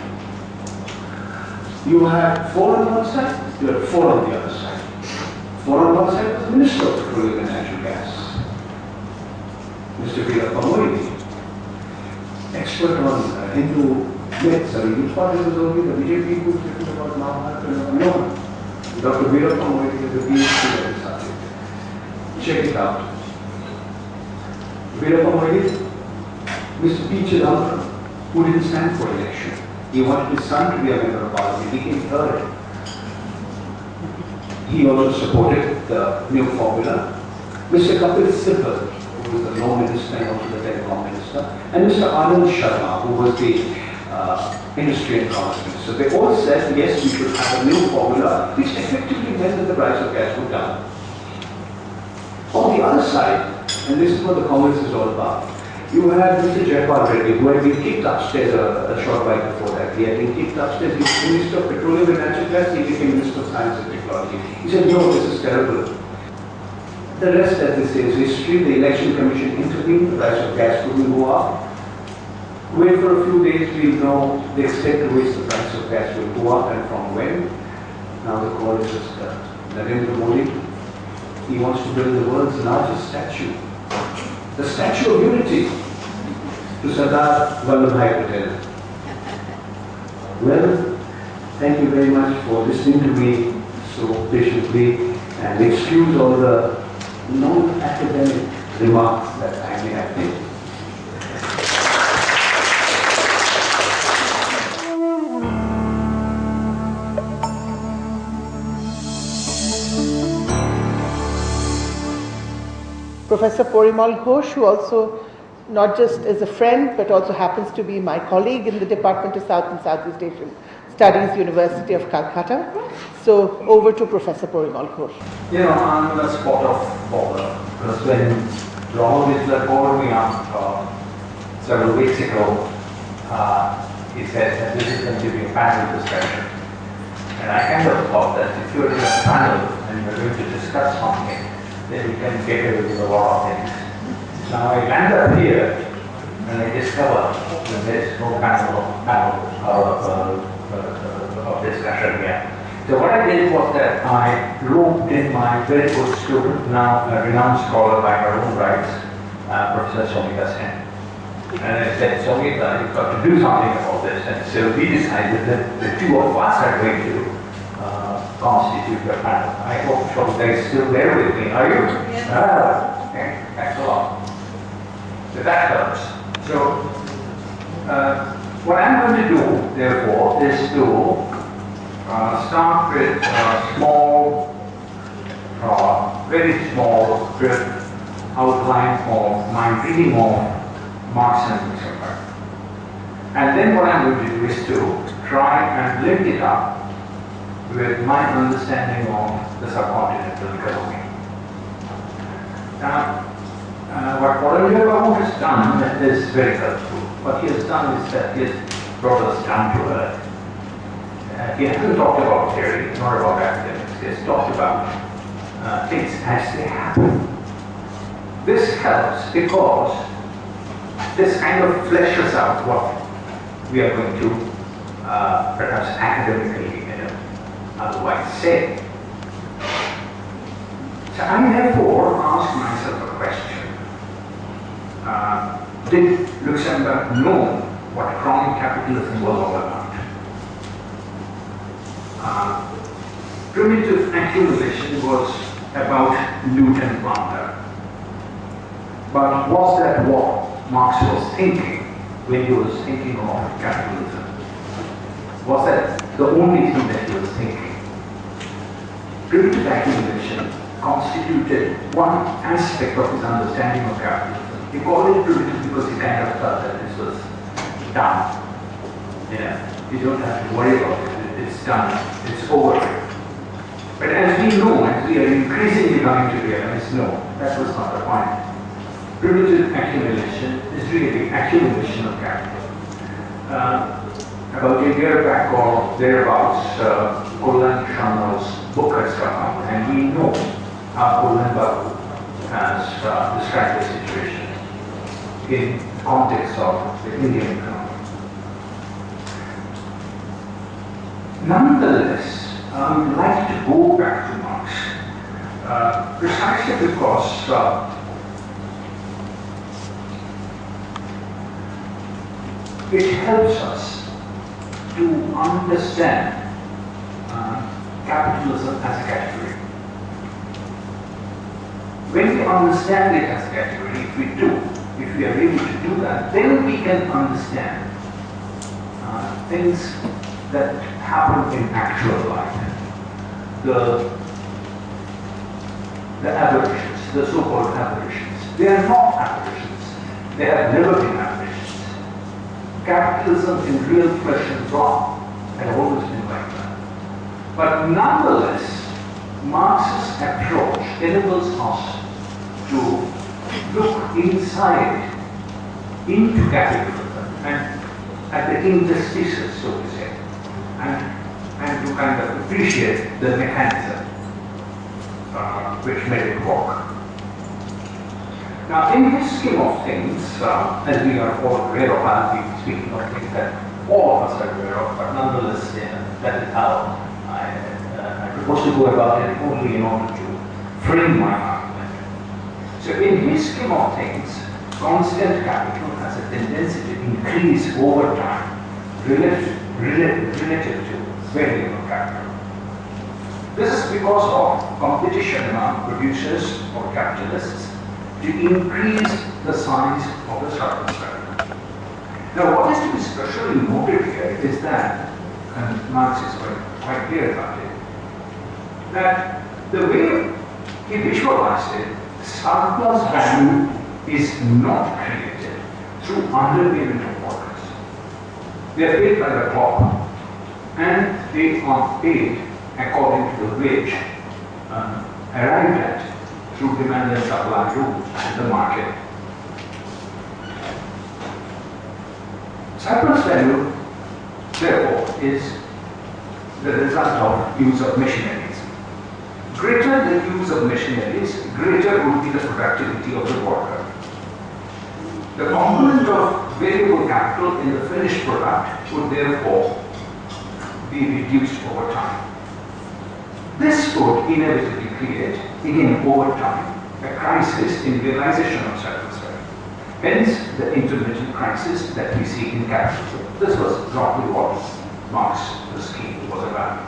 You had 4 on one side, you had 4 on the other side. 4 on one side was the Minister of Petroleum and Natural Gas, Mr. Veerappa Moidi, expert on Hindu myths. I mean, you thought it was only the BJP who was written about Mahabharata. No. Dr. Veerappa Moidi is a PhD on the subject. Check it out. Veerappa Moidi, Mr. P. Chidambaram, who didn't stand for election. He wanted his son to be a member of parliament. He came third. He also supported the new formula. Mr. Kapil Sibal, who was the law minister and also the telecom minister, and Mr. Anand Sharma, who was the industry and commerce minister. They all said, yes, we should have a new formula, which effectively meant that the price of gas would down. On the other side, and this is what the Congress is all about, you had Mr. Jaipal Reddy, who had been kicked upstairs a short while before that. He had been kicked upstairs. He was Minister of Petroleum and Natural Gas. He became Minister of Science and Technology. He said, no, this is terrible. The rest, as they say, is history. The Election Commission intervened. The price of gas couldn't go up. Wait for a few days, we'll know the extent to which the price of gas will go up and from when. Now the call is just Narendra Modi. He wants to build the world's largest statue. The Statue of Unity to Sardar Vallabhbhai Patel. Well, thank you very much for listening to me so patiently and excuse all the non-academic remarks that I may have made. Professor Porimal Ghosh, who also not just is a friend but also happens to be my colleague in the Department of South and Southeast Asian Studies, University of Calcutta. So over to Professor Porimal Ghosh. You know, I'm a spot of bother because when Ronald Whistler called me up several weeks ago, he said that this is going to be a panel discussion. And I kind of thought that if you're in a panel and you're going to discuss something, then you can get away with a lot of things. Now I land up here and I discover that there is no panel of discussion here. So what I did was that I roped in my very good student, now a renowned scholar by her own rights, Professor Somita Sen. And I said, Somita, you've got to do something about this. And so we decided that the two of us are going to constitute the panel. I hope Somita is still there with me. Are you? Yes. Okay. Thanks a lot. So that helps. So what I'm going to do, therefore, is to start with a small, very small outline of my reading of Marx and Zuckerberg. And then what I'm going to do is to try and link it up with my understanding of the subcontinental economy. Now, what Olivier Babu has done is very helpful. What he has done is that he has brought us down to earth. He hasn't talked about theory, nor about academics. He has talked about things as they happen. This helps because this kind of fleshes out what we are going to perhaps academically otherwise say. So I therefore ask myself a question. Did Luxemburg know what chronic capitalism was all about? Primitive accumulation was about loot and plunder. But was that what Marx was thinking when he was thinking of capitalism? Was that the only thing that he was thinking? Primitive accumulation constituted one aspect of his understanding of capitalism. He called it primitive because he kind of thought that this was done. You don't have to worry about it. It's done. It's over. But as we know, as we are increasingly coming to realize, no, that was not the point. Primitive accumulation is really accumulation of capital. About a year back or thereabouts, Kullan Sharma's book has come out, and we know how Kullan Babu has described the situation in the context of the Indian economy. Nonetheless, I would like to go back to Marx, precisely because it helps us to understand capitalism as a category. When we understand it as a category, if we are able to do that, then we can understand things that happen in actual life. The aberrations, the so-called aberrations. They are not aberrations. They have never been aberrations. Capitalism in real flesh and blood had always been like that. But nonetheless, Marx's approach enables us to look inside into capitalism and at the interstices, so to say, and to kind of appreciate the mechanism which made it work. Now, in this scheme of things, as we are all aware of, I'll be speaking of things that all of us are aware of, but nonetheless, that is how I propose to go about it, only in order to frame my argument. So, in his scheme of things, constant capital has a tendency to increase over time relative to variable capital. This is because of competition among producers or capitalists to increase the size of the surplus value. Now, what is to be especially noted here is that, and Marx is quite clear about it, that the way he visualized it, surplus value is not created through underpayment of workers. They are paid by the clock, and they are paid according to the wage arrived at through demand and supply rules in the market. Surplus value, therefore, is the result of use of machineries. Greater the use of machineries, greater would be the productivity of the worker. The component of variable capital in the finished product would therefore be reduced over time. This would inevitably create, again over time, a crisis in realization of surplus value. Hence, the intermittent crisis that we see in capitalism. This was roughly what Marx's scheme was about.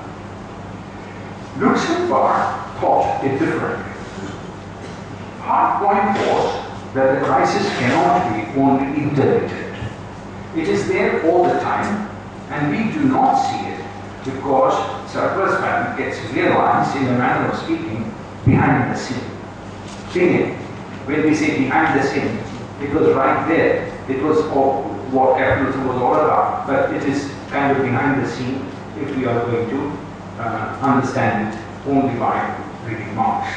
Luxemburg thought it differently. Our point was that the crisis cannot be only intermittent. It is there all the time, and we do not see it because surplus value gets realized, in a manner of speaking, behind the scene. Again, when we say behind the scene, it was right there. It was all what capitalism was all about, but it is kind of behind the scene if we are going to understand it only by reading Marx.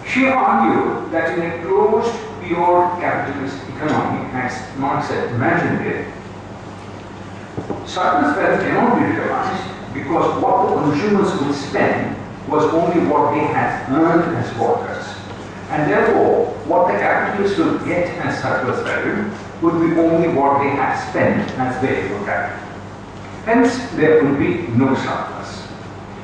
She argued that in a closed, pure capitalist economy, as Marx had imagined it, surplus value cannot be realized because what the consumers would spend was only what they had earned as workers. And therefore, what the capitalists would get as surplus value would be only what they had spent as variable capital. Hence, there would be no surplus.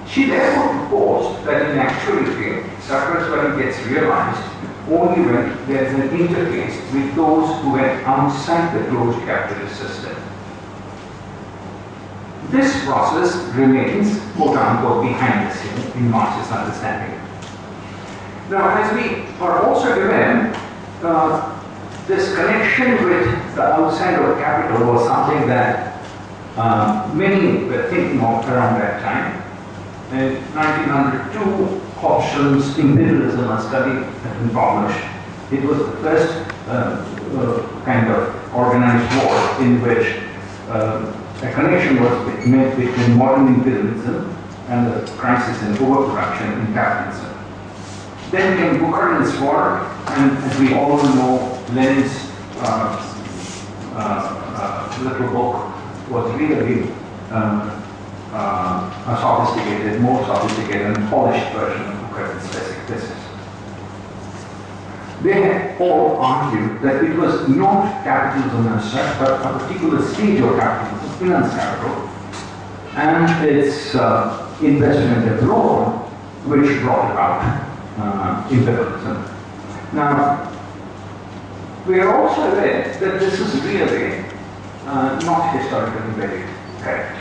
She therefore proposed that in actuality, surplus value gets realized only when there is an interface with those who were outside the closed capitalist system. This process remains, quote-unquote, behind the scene in Marx's understanding. Now, as we are also aware, this connection with the outside of capital was something that many were thinking of around that time. In 1902, Hobson's Imperialism, a study had been published. It was the first kind of organized war in which a connection was made between modern imperialism and the crisis in overproduction in capitalism. Then came Bucharin's war, and as we all know, Lenin's little book was really a more sophisticated and polished version of Bucharin's basic thesis. they had all argued that it was not capitalism as such, but a particular stage of capitalism, finance capital, and its investment abroad, which brought about imperialism. Now, we are also aware that this is really not historically very correct.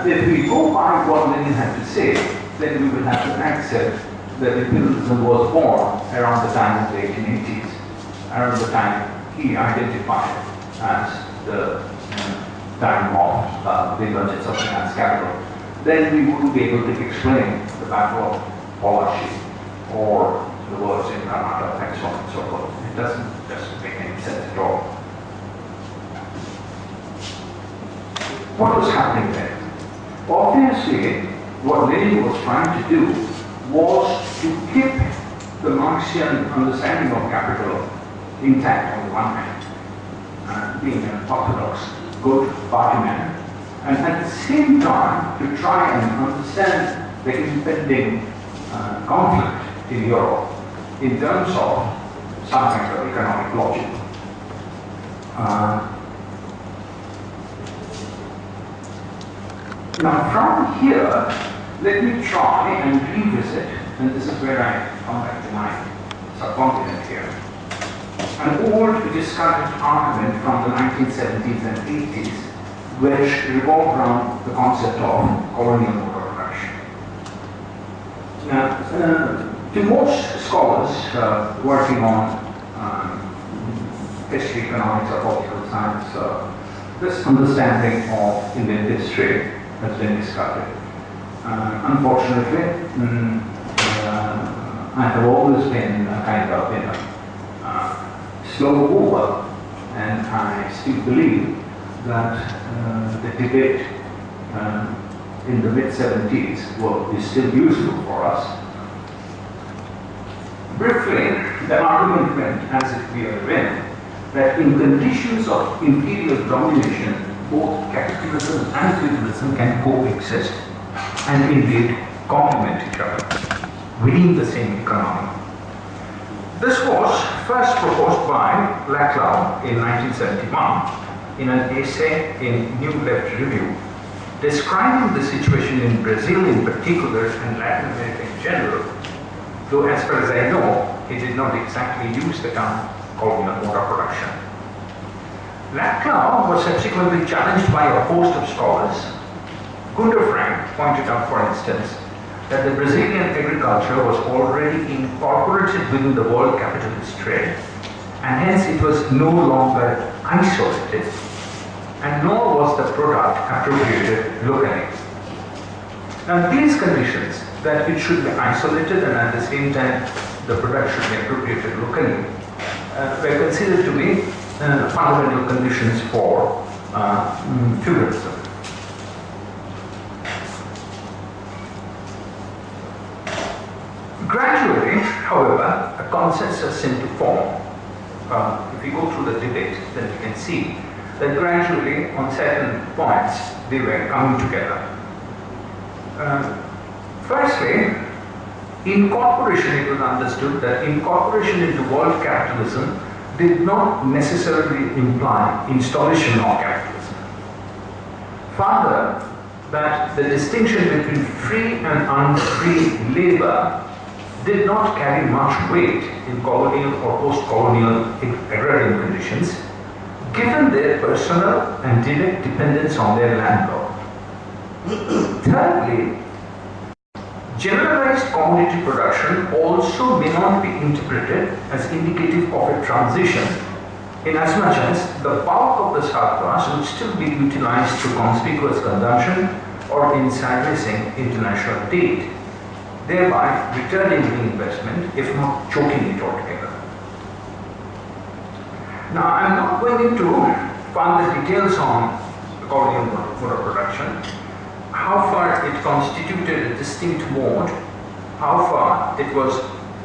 If we go by what Lenin had to say, then we will have to accept that imperialism was born around the time of the 1880s, around the time he identified as the time of the emergence of finance capital. Then we wouldn't be able to explain the battle of Polashi or the wars in Karnataka and so on and so forth. It doesn't make any sense at all. What was happening then? Obviously, what Lenin was trying to do was to keep the Marxian understanding of capital intact on the one hand, being an orthodox, good party man, and at the same time to try and understand the impending conflict in Europe in terms of some kind of economic logic. Now from here, let me try and revisit, and this is where I come back to my subcontinent here, an old discarded argument from the 1970s and 80s, which revolved around the concept of colonial motor production. Now, to most scholars working on history, economics, or political science, this understanding of Indian history has been discarded. Unfortunately, I have always been a kind of, slow mover, and I still believe that the debate in the mid-70s is still useful for us. Briefly, the argument went, as if we are aware, that in conditions of imperial domination, both capitalism and feudalism can coexist and indeed complement each other within the same economy. This was first proposed by Laclau in 1971 in an essay in New Left Review, describing the situation in Brazil in particular and Latin America in general, though as far as I know, he did not exactly use the term colonial motor production. Laclau was subsequently challenged by a host of scholars. Gunther Frank pointed out, for instance, that the Brazilian agriculture was already incorporated within the world capitalist trade, and hence it was no longer isolated, and nor was the product appropriated locally. Now, these conditions, that it should be isolated and at the same time the product should be appropriated locally, were considered to be fundamental conditions for feudalism. Gradually, however, a consensus seemed to form. If we go through the debate, then we can see that gradually, on certain points, they were coming together. Firstly, incorporation, it was understood that incorporation into world capitalism did not necessarily imply installation of capitalism. Further, that the distinction between free and unfree labor did not carry much weight in colonial or post-colonial agrarian conditions, given their personal and direct dependence on their landlord. Thirdly, generalized commodity production also may not be interpreted as indicative of a transition, inasmuch as the bulk of the surplus would still be utilized through conspicuous consumption or in servicing international debt, thereby returning the investment, if not choking it altogether. Now, I am not going into further details on colonial motor production, how far it constituted a distinct mode, how far it was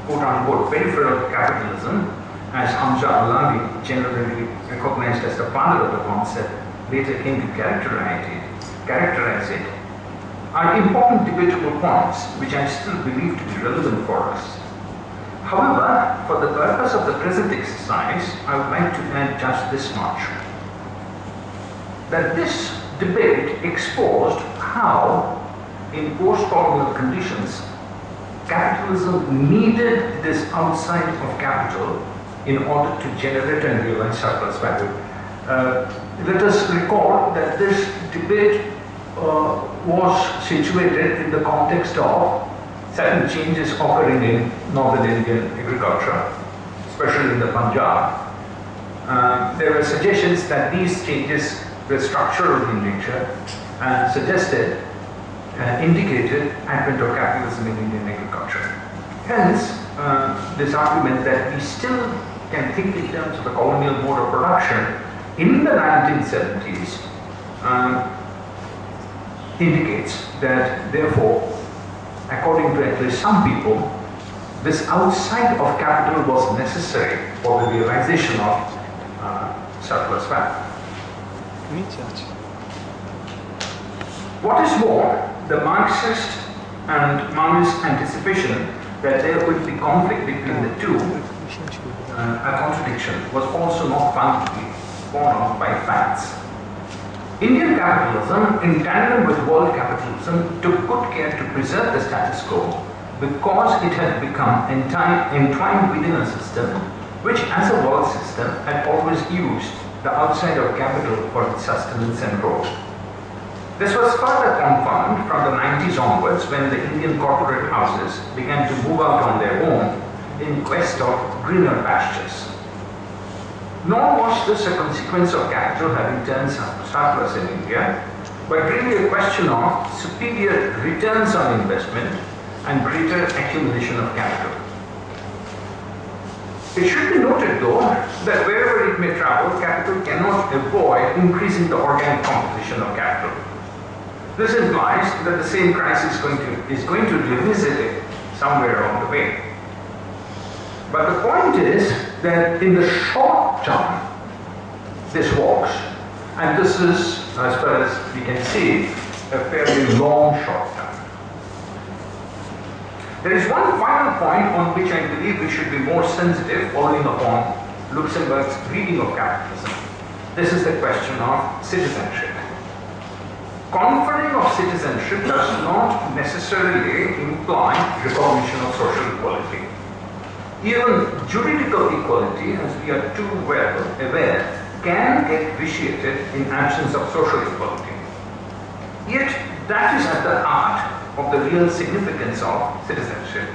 quote-unquote peripheral capitalism, as Hamza Alavi, generally recognized as the father of the concept, later came to characterize it, are important debatable points which I still believe to be relevant for us. However, for the purpose of the present exercise, I would like to add just this much. That this debate exposed how, in post-colonial conditions, capitalism needed this outside of capital in order to generate and realize surplus value. Let us recall that this debate was situated in the context of certain changes occurring in northern Indian agriculture, especially in the Punjab. There were suggestions that these changes were structural in nature and suggested indicated advent of capitalism in Indian agriculture. Hence, this argument that we still can think in terms of a colonial mode of production in the 1970s indicates that, therefore, according to at least some people, this outside of capital was necessary for the realization of surplus value. What is more, the Marxist and Maoist anticipation that there would be conflict between the two, a contradiction, was also not found to be borne out by facts. Indian capitalism, in tandem with world capitalism, took good care to preserve the status quo because it had become entwined within a system which, as a world system, had always used the outside of capital for its sustenance and growth. This was further confirmed from the 90s onwards when the Indian corporate houses began to move out on their own in quest of greener pastures. Nor was this a consequence of capital having turned surplus in India, but really a question of superior returns on investment and greater accumulation of capital. It should be noted, though, that wherever it may travel, capital cannot avoid increasing the organic composition of capital. This implies that the same crisis is going to revisit it somewhere along the way. But the point is that in the short term, this works. And this is, as far as we can see, a fairly long short term. There is one final point on which I believe we should be more sensitive following upon Luxemburg's reading of capitalism. This is the question of citizenship. Conferring of citizenship does not necessarily imply recognition of social equality. Even juridical equality, as we are too well aware, can get vitiated in absence of social equality. Yet that is at the heart of the real significance of citizenship.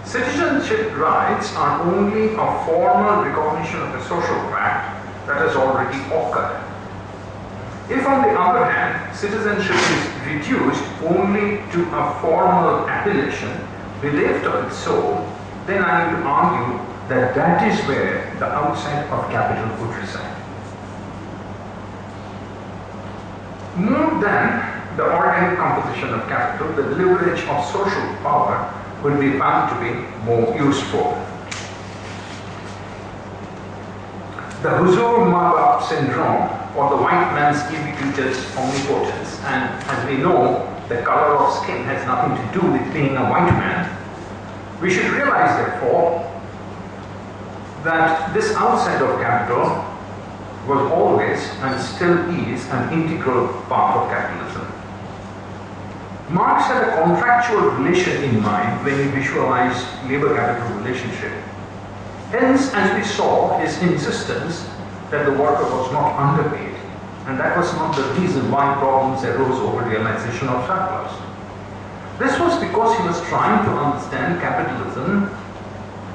Citizenship rights are only a formal recognition of a social fact that has already occurred. If, on the other hand, citizenship is reduced only to a formal appellation bereft of its soul, then I would argue that that is where the outside of capital would reside. More than the organic composition of capital, the leverage of social power will be found to be more useful. The Huzur Mabab syndrome, or the white man's ubiquitous omnipotence, and as we know, the color of skin has nothing to do with being a white man. We should realize, therefore, that this outside of capital was always and still is an integral part of capitalism. Marx had a contractual relation in mind when he visualized labor-capital relationship. Hence, as we saw, his insistence that the worker was not underpaid, and that was not the reason why problems arose over realization of surplus. This was because he was trying to understand capitalism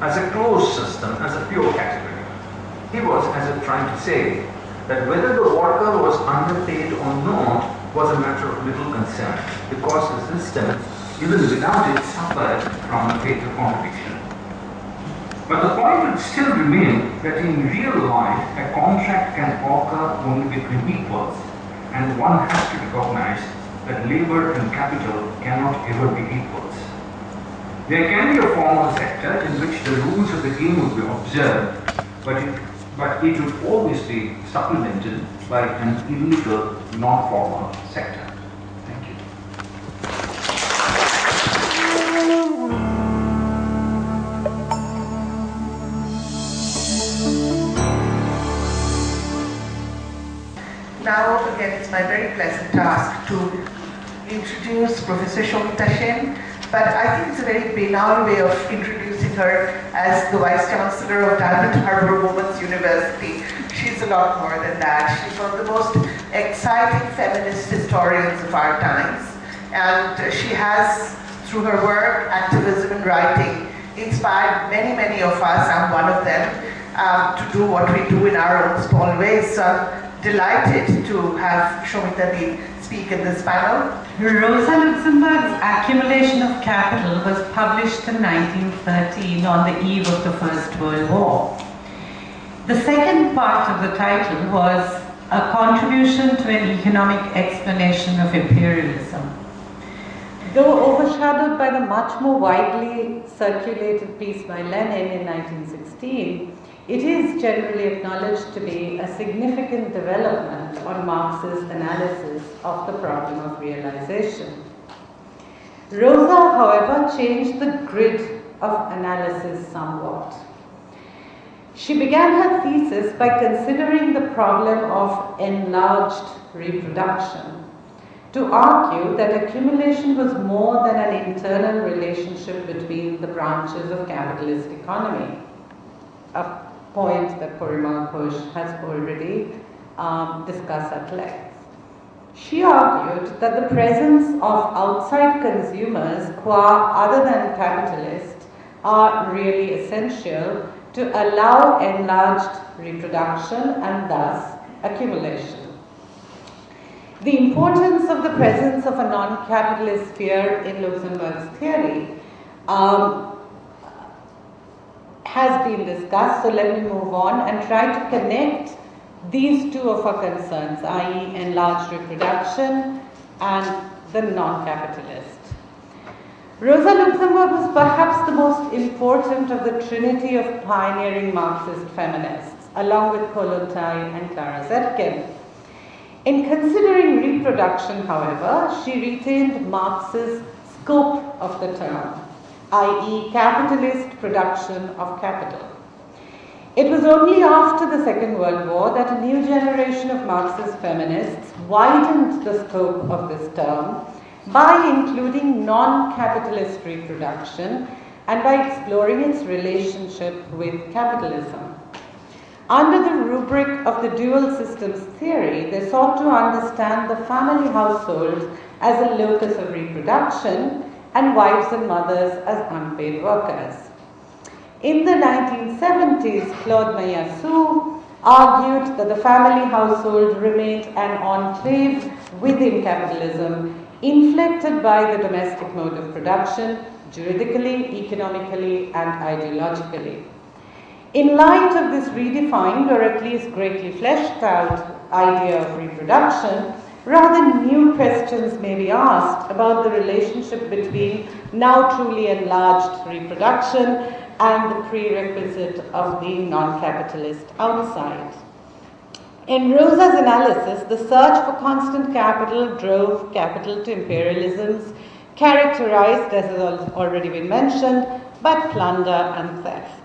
as a closed system, as a pure category. He was, as if trying to say, that whether the worker was underpaid or not was a matter of little concern, because the system, even without it, suffered from a fatal contradiction. But the point would still remain that in real life, a contract can occur only between equals, and one has to recognize that labor and capital cannot ever be equals. There can be a formal sector in which the rules of the game would be observed, but it would always be supplemented by an illegal, non-formal sector. Thank you. now, again, it's my very pleasant task to introduce Professor Shomita Sen, but I think it's a very banal way of introducing her as the Vice Chancellor of Diamond Harbour Women's University. She's a lot more than that. She's one of the most exciting feminist historians of our times, and she has, through her work, activism, and writing, inspired many of us. I'm one of them, to do what we do in our own small ways. So I'm delighted to have Shomita speak in this panel. Rosa Luxemburg's Accumulation of Capital was published in 1913 on the eve of the First World War. The second part of the title was a contribution to an economic explanation of imperialism. Though overshadowed by the much more widely circulated piece by Lenin in 1916, it is generally acknowledged to be a significant development on Marx's analysis of the problem of realization. Rosa, however, changed the grid of analysis somewhat. She began her thesis by considering the problem of enlarged reproduction, to argue that accumulation was more than an internal relationship between the branches of capitalist economy, a point that Porimal Ghosh has already discussed at length. She argued that the presence of outside consumers, qua other than capitalists, are really essential to allow enlarged reproduction and thus accumulation. The importance of the presence of a non-capitalist sphere in Luxemburg's theory has been discussed, so let me move on and try to connect these two of our concerns, i.e. enlarged reproduction and the non-capitalist. Rosa Luxemburg was perhaps the most important of the trinity of pioneering Marxist feminists, along with Kollontai and Clara Zetkin. In considering reproduction, however, she retained Marx's scope of the term, i.e. capitalist production of capital. It was only after the Second World War that a new generation of Marxist feminists widened the scope of this term by including non-capitalist reproduction and by exploring its relationship with capitalism. Under the rubric of the dual systems theory, they sought to understand the family household as a locus of reproduction and wives and mothers as unpaid workers. In the 1970s, Claude Mayassu argued that the family household remained an enclave within capitalism, inflected by the domestic mode of production, juridically, economically, and ideologically. In light of this redefined, or at least greatly fleshed out idea of reproduction, rather new questions may be asked about the relationship between now truly enlarged reproduction and the prerequisite of being non-capitalist outside. In Rosa's analysis, the search for constant capital drove capital to imperialisms characterized, as has already been mentioned, by plunder and theft.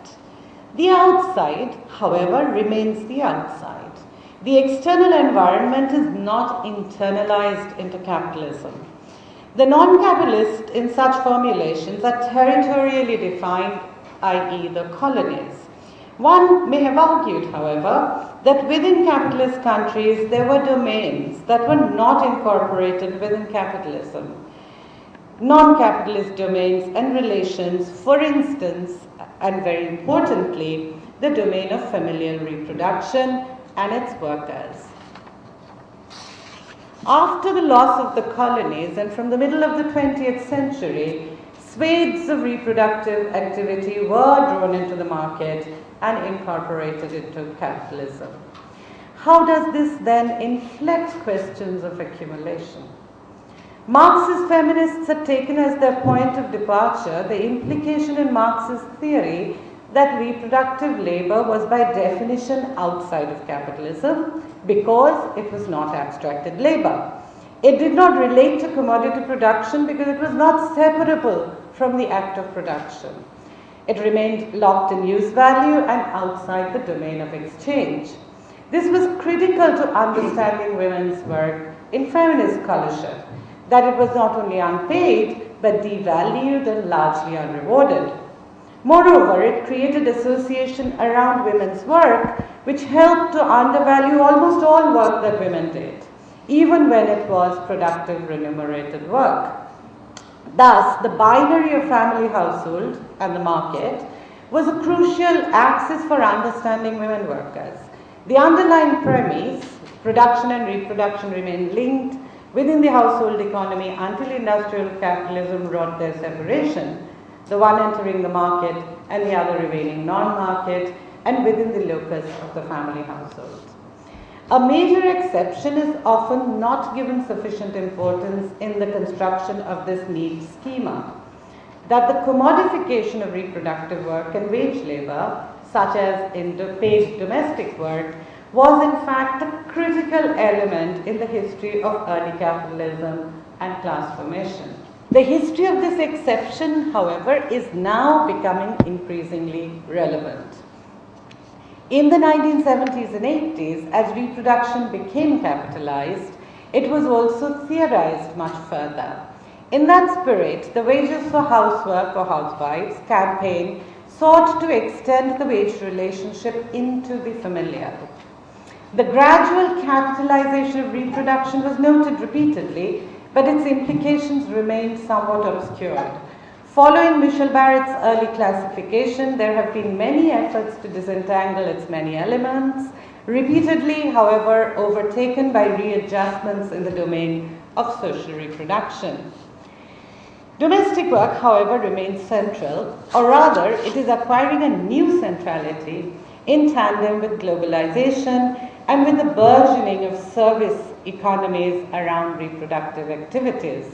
The outside, however, remains the outside. The external environment is not internalized into capitalism. The non-capitalist in such formulations are territorially defined, i.e. the colonies. One may have argued, however, that within capitalist countries there were domains that were not incorporated within capitalism. Non-capitalist domains and relations, for instance, and very importantly, the domain of familial reproduction and its workers. After the loss of the colonies and from the middle of the 20th century, swathes of reproductive activity were drawn into the market and incorporated into capitalism. How does this then inflect questions of accumulation? Marxist feminists had taken as their point of departure the implication in Marxist theory that reproductive labor was by definition outside of capitalism because it was not abstracted labor. It did not relate to commodity production because it was not separable from the act of production. It remained locked in use value and outside the domain of exchange. This was critical to understanding women's work in feminist scholarship, that it was not only unpaid, but devalued and largely unrewarded. Moreover, it created association around women's work, which helped to undervalue almost all work that women did, even when it was productive, remunerated work. Thus, the binary of family, household, and the market was a crucial axis for understanding women workers. The underlying premise, production and reproduction, remained linked within the household economy until industrial capitalism wrought their separation, the one entering the market and the other remaining non-market, and within the locus of the family household. A major exception is often not given sufficient importance in the construction of this neat schema, that the commodification of reproductive work and wage labor, such as in paid domestic work, was in fact a critical element in the history of early capitalism and class formation. The history of this exception, however, is now becoming increasingly relevant. In the 1970s and 80s, as reproduction became capitalized, it was also theorized much further. In that spirit, the Wages for Housework or Housewives campaign sought to extend the wage relationship into the familial. The gradual capitalization of reproduction was noted repeatedly, but its implications remained somewhat obscured. Following Michel Barrett's early classification, there have been many efforts to disentangle its many elements, repeatedly, however, overtaken by readjustments in the domain of social reproduction. Domestic work, however, remains central, or rather, it is acquiring a new centrality in tandem with globalization and with the burgeoning of service economies around reproductive activities.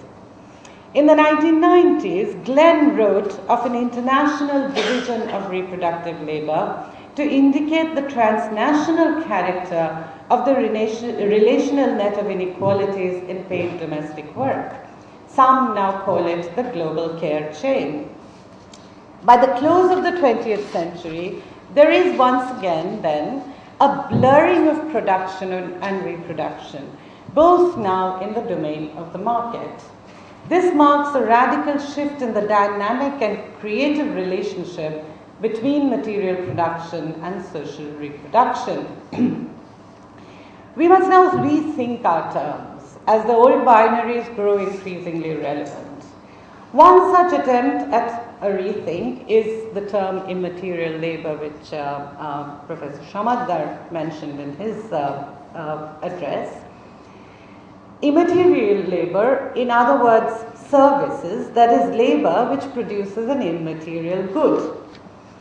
In the 1990s, Glenn wrote of an international division of reproductive labor to indicate the transnational character of the relational net of inequalities in paid domestic work. Some now call it the global care chain. By the close of the 20th century, there is once again then a blurring of production and reproduction, both now in the domain of the market. This marks a radical shift in the dynamic and creative relationship between material production and social reproduction. We must now rethink our terms as the old binaries grow increasingly relevant. One such attempt at a rethink is the term immaterial labor, which Professor Shamaddar mentioned in his address. Immaterial labor, in other words, services, that is labor which produces an immaterial good.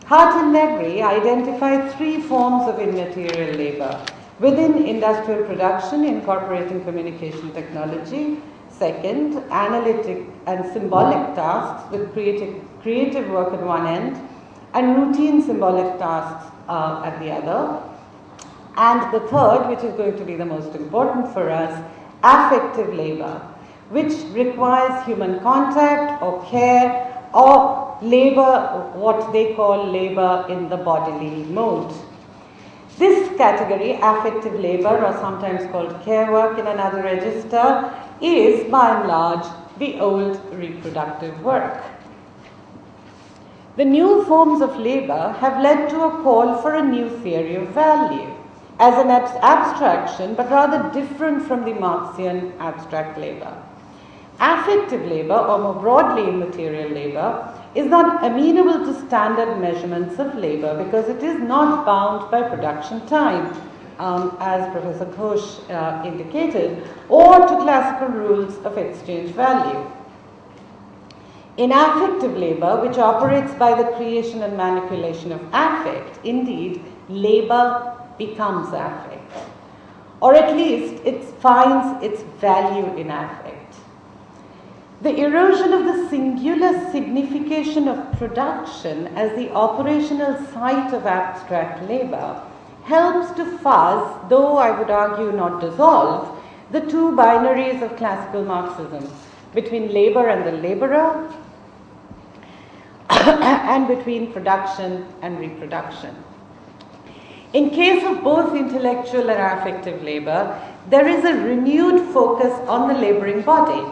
Hart and Negri identified three forms of immaterial labor within industrial production incorporating communication technology. Second, analytic and symbolic tasks with creative work at one end and routine symbolic tasks at the other. And the third, which is going to be the most important for us, affective labor, which requires human contact or care or labor, what they call labor in the bodily mode. This category, affective labor, or sometimes called care work in another register, is by and large the old reproductive work. The new forms of labor have led to a call for a new theory of value as an abstraction, but rather different from the Marxian abstract labor. Affective labor, or more broadly immaterial labor, is not amenable to standard measurements of labor because it is not bound by production time, as Professor Ghosh indicated, or to classical rules of exchange value. In affective labor, which operates by the creation and manipulation of affect, indeed, labor becomes affect, or at least it finds its value in affect. The erosion of the singular signification of production as the operational site of abstract labor helps to fuzz, though I would argue not dissolve, the two binaries of classical Marxism between labor and the laborer and between production and reproduction. In case of both intellectual and affective labor, there is a renewed focus on the laboring body,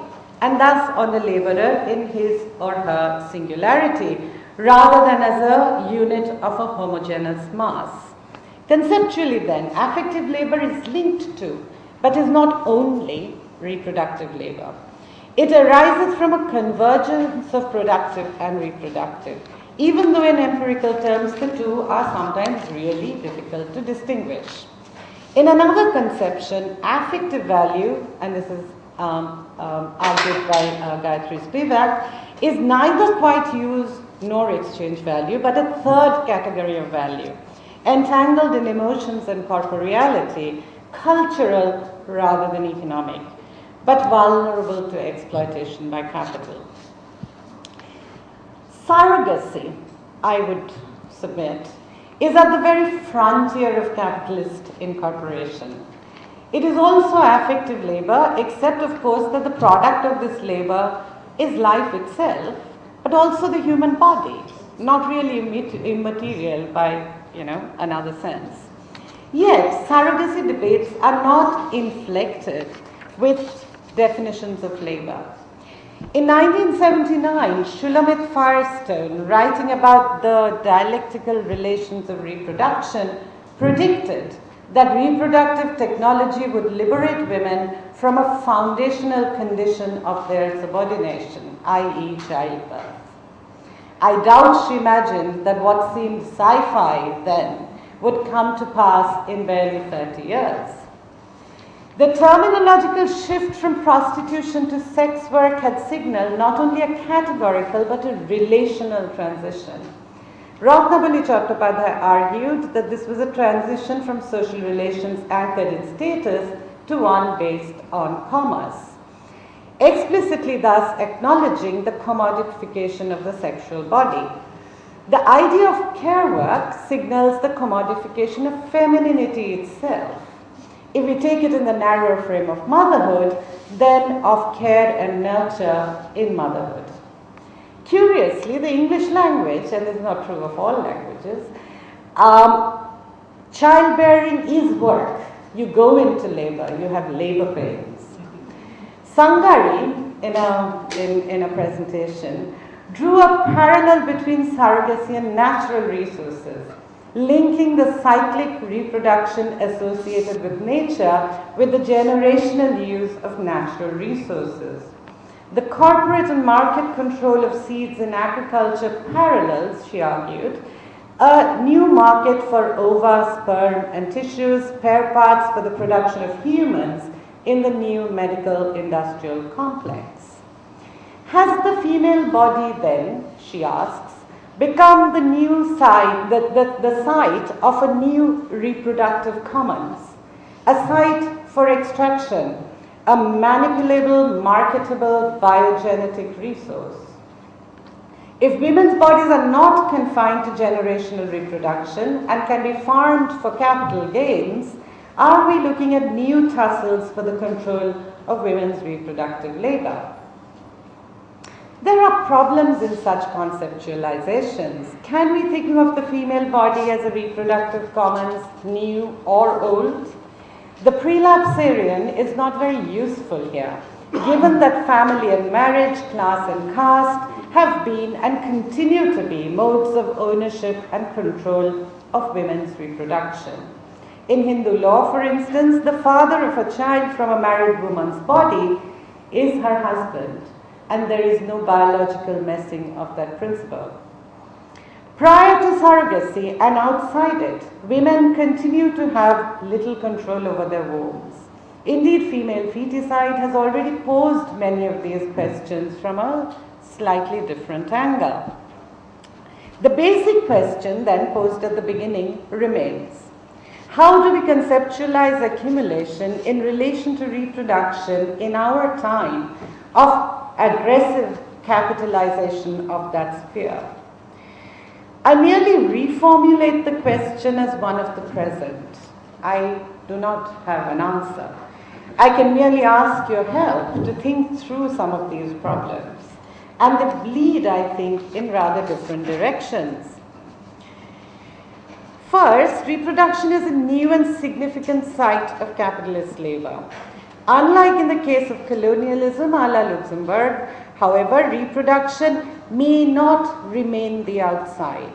and thus on the laborer in his or her singularity, rather than as a unit of a homogeneous mass. Conceptually then, affective labor is linked to, but is not only, reproductive labor. It arises from a convergence of productive and reproductive, even though in empirical terms the two are sometimes really difficult to distinguish. In another conception, affective value, and this is argued by Gayatri Spivak, is neither quite use nor exchange value, but a third category of value, entangled in emotions and corporeality, cultural rather than economic, but vulnerable to exploitation by capital. Surrogacy, I would submit, is at the very frontier of capitalist incorporation. It is also affective labor, except of course that the product of this labor is life itself, but also the human body, not really immaterial by, another sense. Yet, surrogacy debates are not inflected with definitions of labor. In 1979, Shulamit Firestone, writing about the dialectical relations of reproduction, predicted that reproductive technology would liberate women from a foundational condition of their subordination, i.e. childbirth. I doubt she imagined that what seemed sci-fi then would come to pass in barely 30 years. The terminological shift from prostitution to sex work had signaled not only a categorical but a relational transition. Ratnabali Chattopadhyay argued that this was a transition from social relations anchored in status to one based on commerce, explicitly thus acknowledging the commodification of the sexual body. The idea of care work signals the commodification of femininity itself. If we take it in the narrower frame of motherhood, then of care and nurture in motherhood. Curiously, the English language, and this is not true of all languages, childbearing is work. You go into labor, you have labor pains. Sangari, in a presentation, drew a parallel between surrogacy and natural resources, linking the cyclic reproduction associated with nature with the generational use of natural resources. The corporate and market control of seeds in agriculture parallels, she argued, a new market for ova, sperm and tissues, spare parts for the production of humans in the new medical industrial complex. Has the female body then, she asks, become the new site, the site of a new reproductive commons, a site for extraction, a manipulable, marketable, biogenetic resource? If women's bodies are not confined to generational reproduction and can be farmed for capital gains, are we looking at new tussles for the control of women's reproductive labor? There are problems in such conceptualizations. Can we think of the female body as a reproductive commons, new or old? The prelapsarian is not very useful here, given that family and marriage, class and caste have been and continue to be modes of ownership and control of women's reproduction. In Hindu law, for instance, the father of a child from a married woman's body is her husband, and there is no biological messing of that principle. Prior to surrogacy and outside it, women continue to have little control over their wombs. Indeed, female feticide has already posed many of these questions from a slightly different angle. The basic question then posed at the beginning remains: how do we conceptualize accumulation in relation to reproduction in our time of aggressive capitalization of that sphere? I merely reformulate the question as one of the present. I do not have an answer. I can merely ask your help to think through some of these problems, and they lead, I think, in rather different directions. First, reproduction is a new and significant site of capitalist labor. Unlike in the case of colonialism a la Luxembourg, however, reproduction may not remain the outside.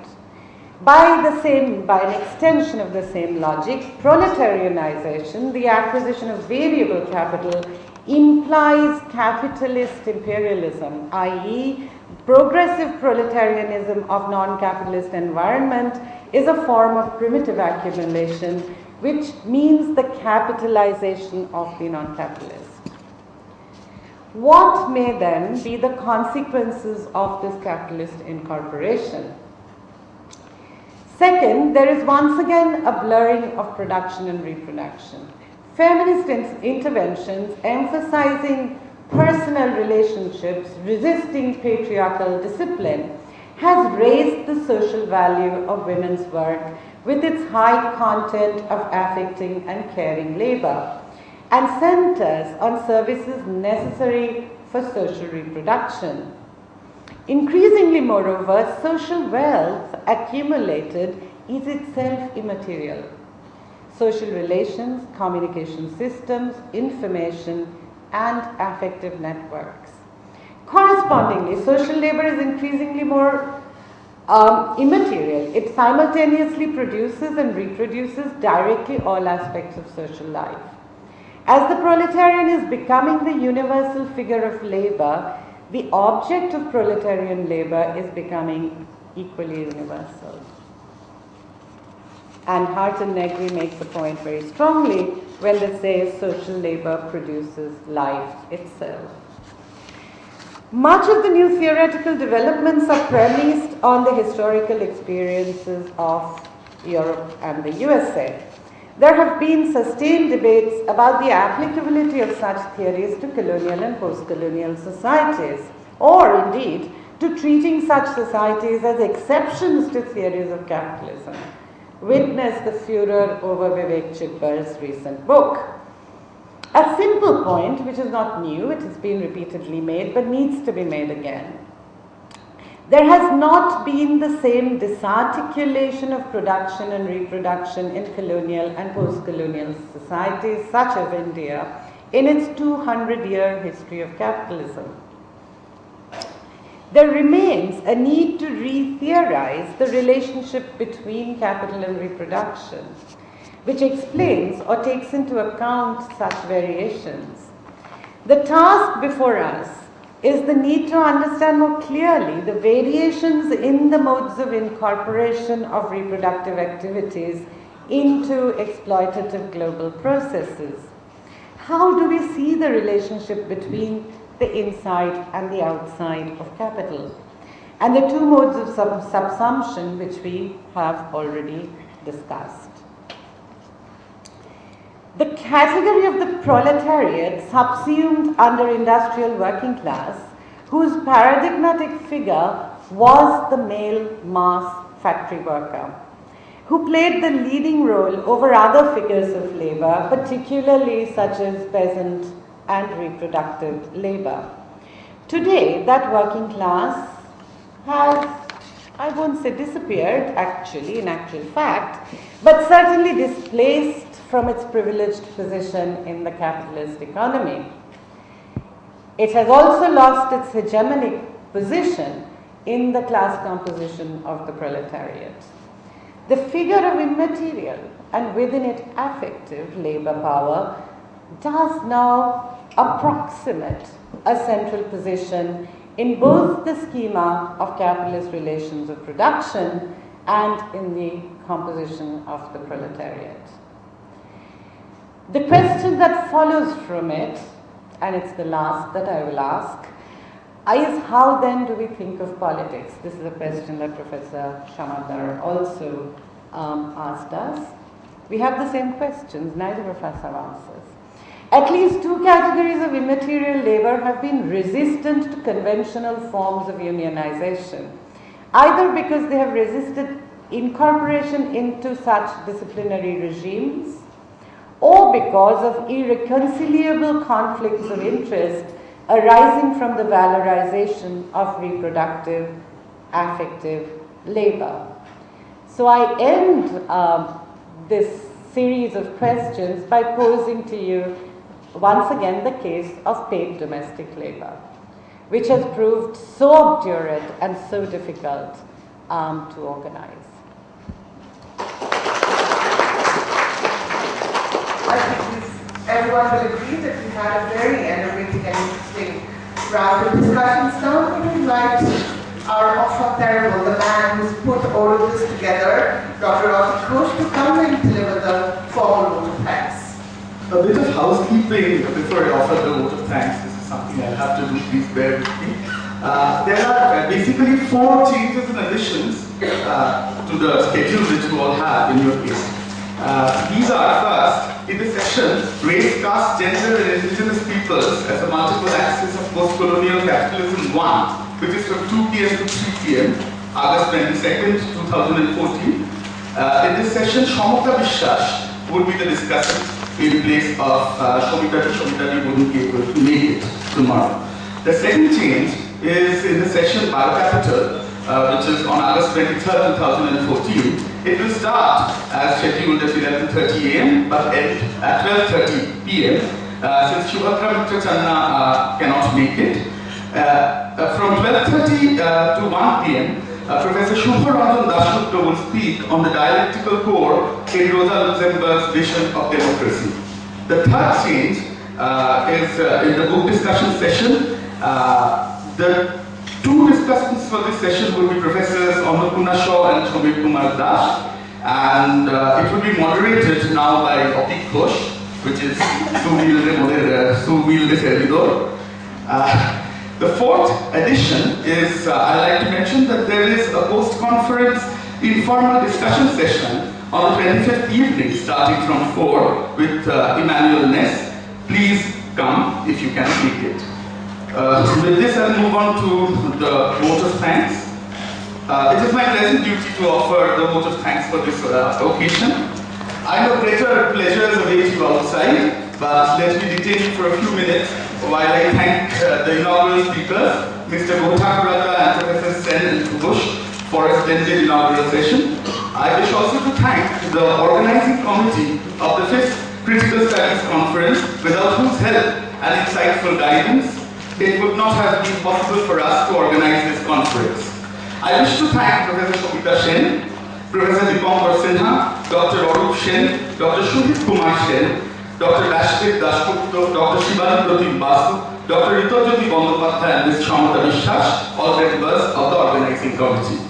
By an extension of the same logic, proletarianization, the acquisition of variable capital, implies capitalist imperialism, i.e., progressive proletarianism of non-capitalist environment is a form of primitive accumulation, which means the capitalization of the non-capitalist. What may then be the consequences of this capitalist incorporation? Second, there is once again a blurring of production and reproduction. Feminist interventions emphasizing personal relationships, resisting patriarchal discipline, has raised the social value of women's work with its high content of affecting and caring labor, and centers on services necessary for social reproduction. Increasingly, moreover, social wealth accumulated is itself immaterial. Social relations, communication systems, information, and affective networks. Correspondingly, social labor is increasingly more immaterial. It simultaneously produces and reproduces directly all aspects of social life. As the proletarian is becoming the universal figure of labor, the object of proletarian labor is becoming equally universal. And Hart and Negri make the point very strongly when they say social labor produces life itself. Much of the new theoretical developments are premised on the historical experiences of Europe and the USA. There have been sustained debates about the applicability of such theories to colonial and post-colonial societies, or indeed to treating such societies as exceptions to theories of capitalism. Witness the furor over Vivek Chitbar's recent book. A simple point, which is not new, it has been repeatedly made, but needs to be made again. There has not been the same disarticulation of production and reproduction in colonial and post-colonial societies such as India in its 200-year history of capitalism. There remains a need to re-theorize the relationship between capital and reproduction, which explains or takes into account such variations. The task before us is the need to understand more clearly the variations in the modes of incorporation of reproductive activities into exploitative global processes. How do we see the relationship between the inside and the outside of capital, and the two modes of subsumption which we have already discussed? The category of the proletariat subsumed under industrial working class, whose paradigmatic figure was the male mass factory worker, who played the leading role over other figures of labor, particularly such as peasant and reproductive labor. Today, that working class has, I won't say disappeared actually, in actual fact, but certainly displaced from its privileged position in the capitalist economy. It has also lost its hegemonic position in the class composition of the proletariat. The figure of immaterial and within it affective labor power does now approximate a central position in both the schema of capitalist relations of production and in the composition of the proletariat. The question that follows from it, and it's the last that I will ask, is how then do we think of politics? This is a question that Professor Shamadar also asked us. We have the same questions, neither of us have answers. At least two categories of immaterial labor have been resistant to conventional forms of unionization, either because they have resisted incorporation into such disciplinary regimes, or because of irreconcilable conflicts of interest arising from the valorization of reproductive, affective labor. So I end this series of questions by posing to you once again the case of paid domestic labor, which has proved so obdurate and so difficult to organize. I think everyone will agree that we had a very energetic and interesting round of discussions. Now we invite our enfant terrible, the man who's put all of this together, Dr. Rati Ghosh, to come and deliver the formal vote of thanks. A bit of housekeeping before I offer the vote of thanks. This is something I'll have to do, please bear with me. There are basically 4 changes and additions to the schedule that you all have in your case. These are, first, in the session, race, caste, gender and indigenous peoples as a multiple axis of post-colonial capitalism 1, which is from 2 p.m. to 3 p.m., August 22nd, 2014. In this session, Shamata Vishwas would be the discussant in place of Shomita. Shomita wouldn't be able to make it tomorrow. The second change is in the session Biocapital, which is on August 23rd, 2014. It will start as scheduled at 11:30 a.m. but end at 12:30 p.m. Since Shubhatra Mitra Channa cannot make it. From 12:30 to 1 p.m., Professor Shubharanjan Dasgupta will speak on the dialectical core in Rosa Luxemburg's vision of democracy. The third change is in the book discussion session. The 2 discussants for this session will be Professors Annapurna Shaw and Shamir Kumar Das, and it will be moderated now by Rati Ghosh, which is Sumilde Servidor. The 4th addition is, I'd like to mention that there is a post-conference informal discussion session on the 25th evening, starting from 4 with Emmanuel Ness. Please come if you can make it. With this, I'll move on to the vote of thanks. It is my pleasant duty to offer the vote of thanks for this occasion. I know greater pleasures await you outside, but let me detain you for a few minutes while I thank the inaugural speakers, Mr. Gothakurata and Professor Sen and Ghosh, for a splendid inaugural session. I wish also to thank the organizing committee of the 5th Critical Studies Conference, without whose help and insightful guidance, it would not have been possible for us to organize this conference. I wish to thank Professor Shobita Sen, Professor Dipankar Sinha, Dr. Arup Sen, Dr. Shubhit Kumar Sen, Dr. Dashdev Dasgupta, Dr. Shivani Pratim Basu, Dr. Ritojyoti Bandyopadhyay and Ms. Shamata Vishwas, all members of the organizing committee.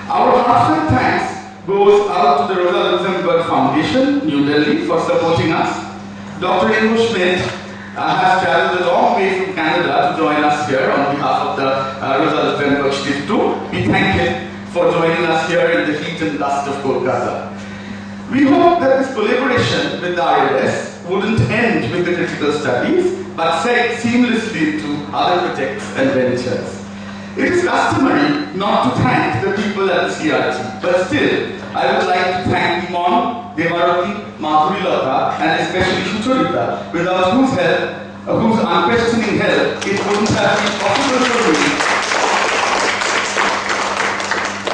Our heartfelt thanks goes out to the Rosa Luxemburg Foundation, New Delhi, for supporting us. Dr. Ingo Schmidt has traveled a long way from Canada to join us here on behalf of the Rosa Luxemburg Stiftung. We thank him for joining us here in the heat and dust of Kolkata. We hope that this collaboration with the RLS wouldn't end with the critical studies, but seg seamlessly into other projects and ventures. It is customary not to thank the people at the CRT, but still, I would like to thank Imon, Devarati, Madhuri Lata, and especially Sucharita, without whose help, whose unquestioning help, it wouldn't have been possible for me.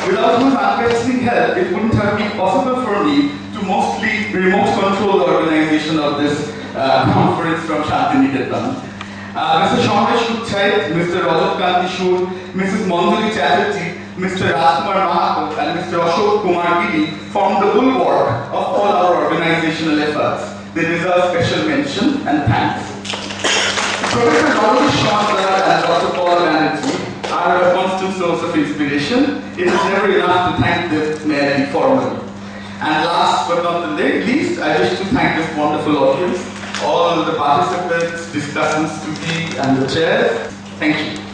Without whose unquestioning help, it wouldn't have been possible for me to mostly remote control the organization of this conference from Shantiniketan. Mr. Shamesh Kuchait, Mr. Rajat Kanti Shur, Mrs. Manjari Chatterjee, Mr. Rajkumar Mahato, and Mr. Ashok Kumar Giri form the bulwark of all our organizational efforts. They deserve special mention and thanks. Professor Dr. Shantara and Dr. Paul Banerjee are a constant source of inspiration. It is never enough to thank them merely formally. And last but not the least, I wish to thank this wonderful audience, all the participants, discussants, to be, and the chairs. Thank you.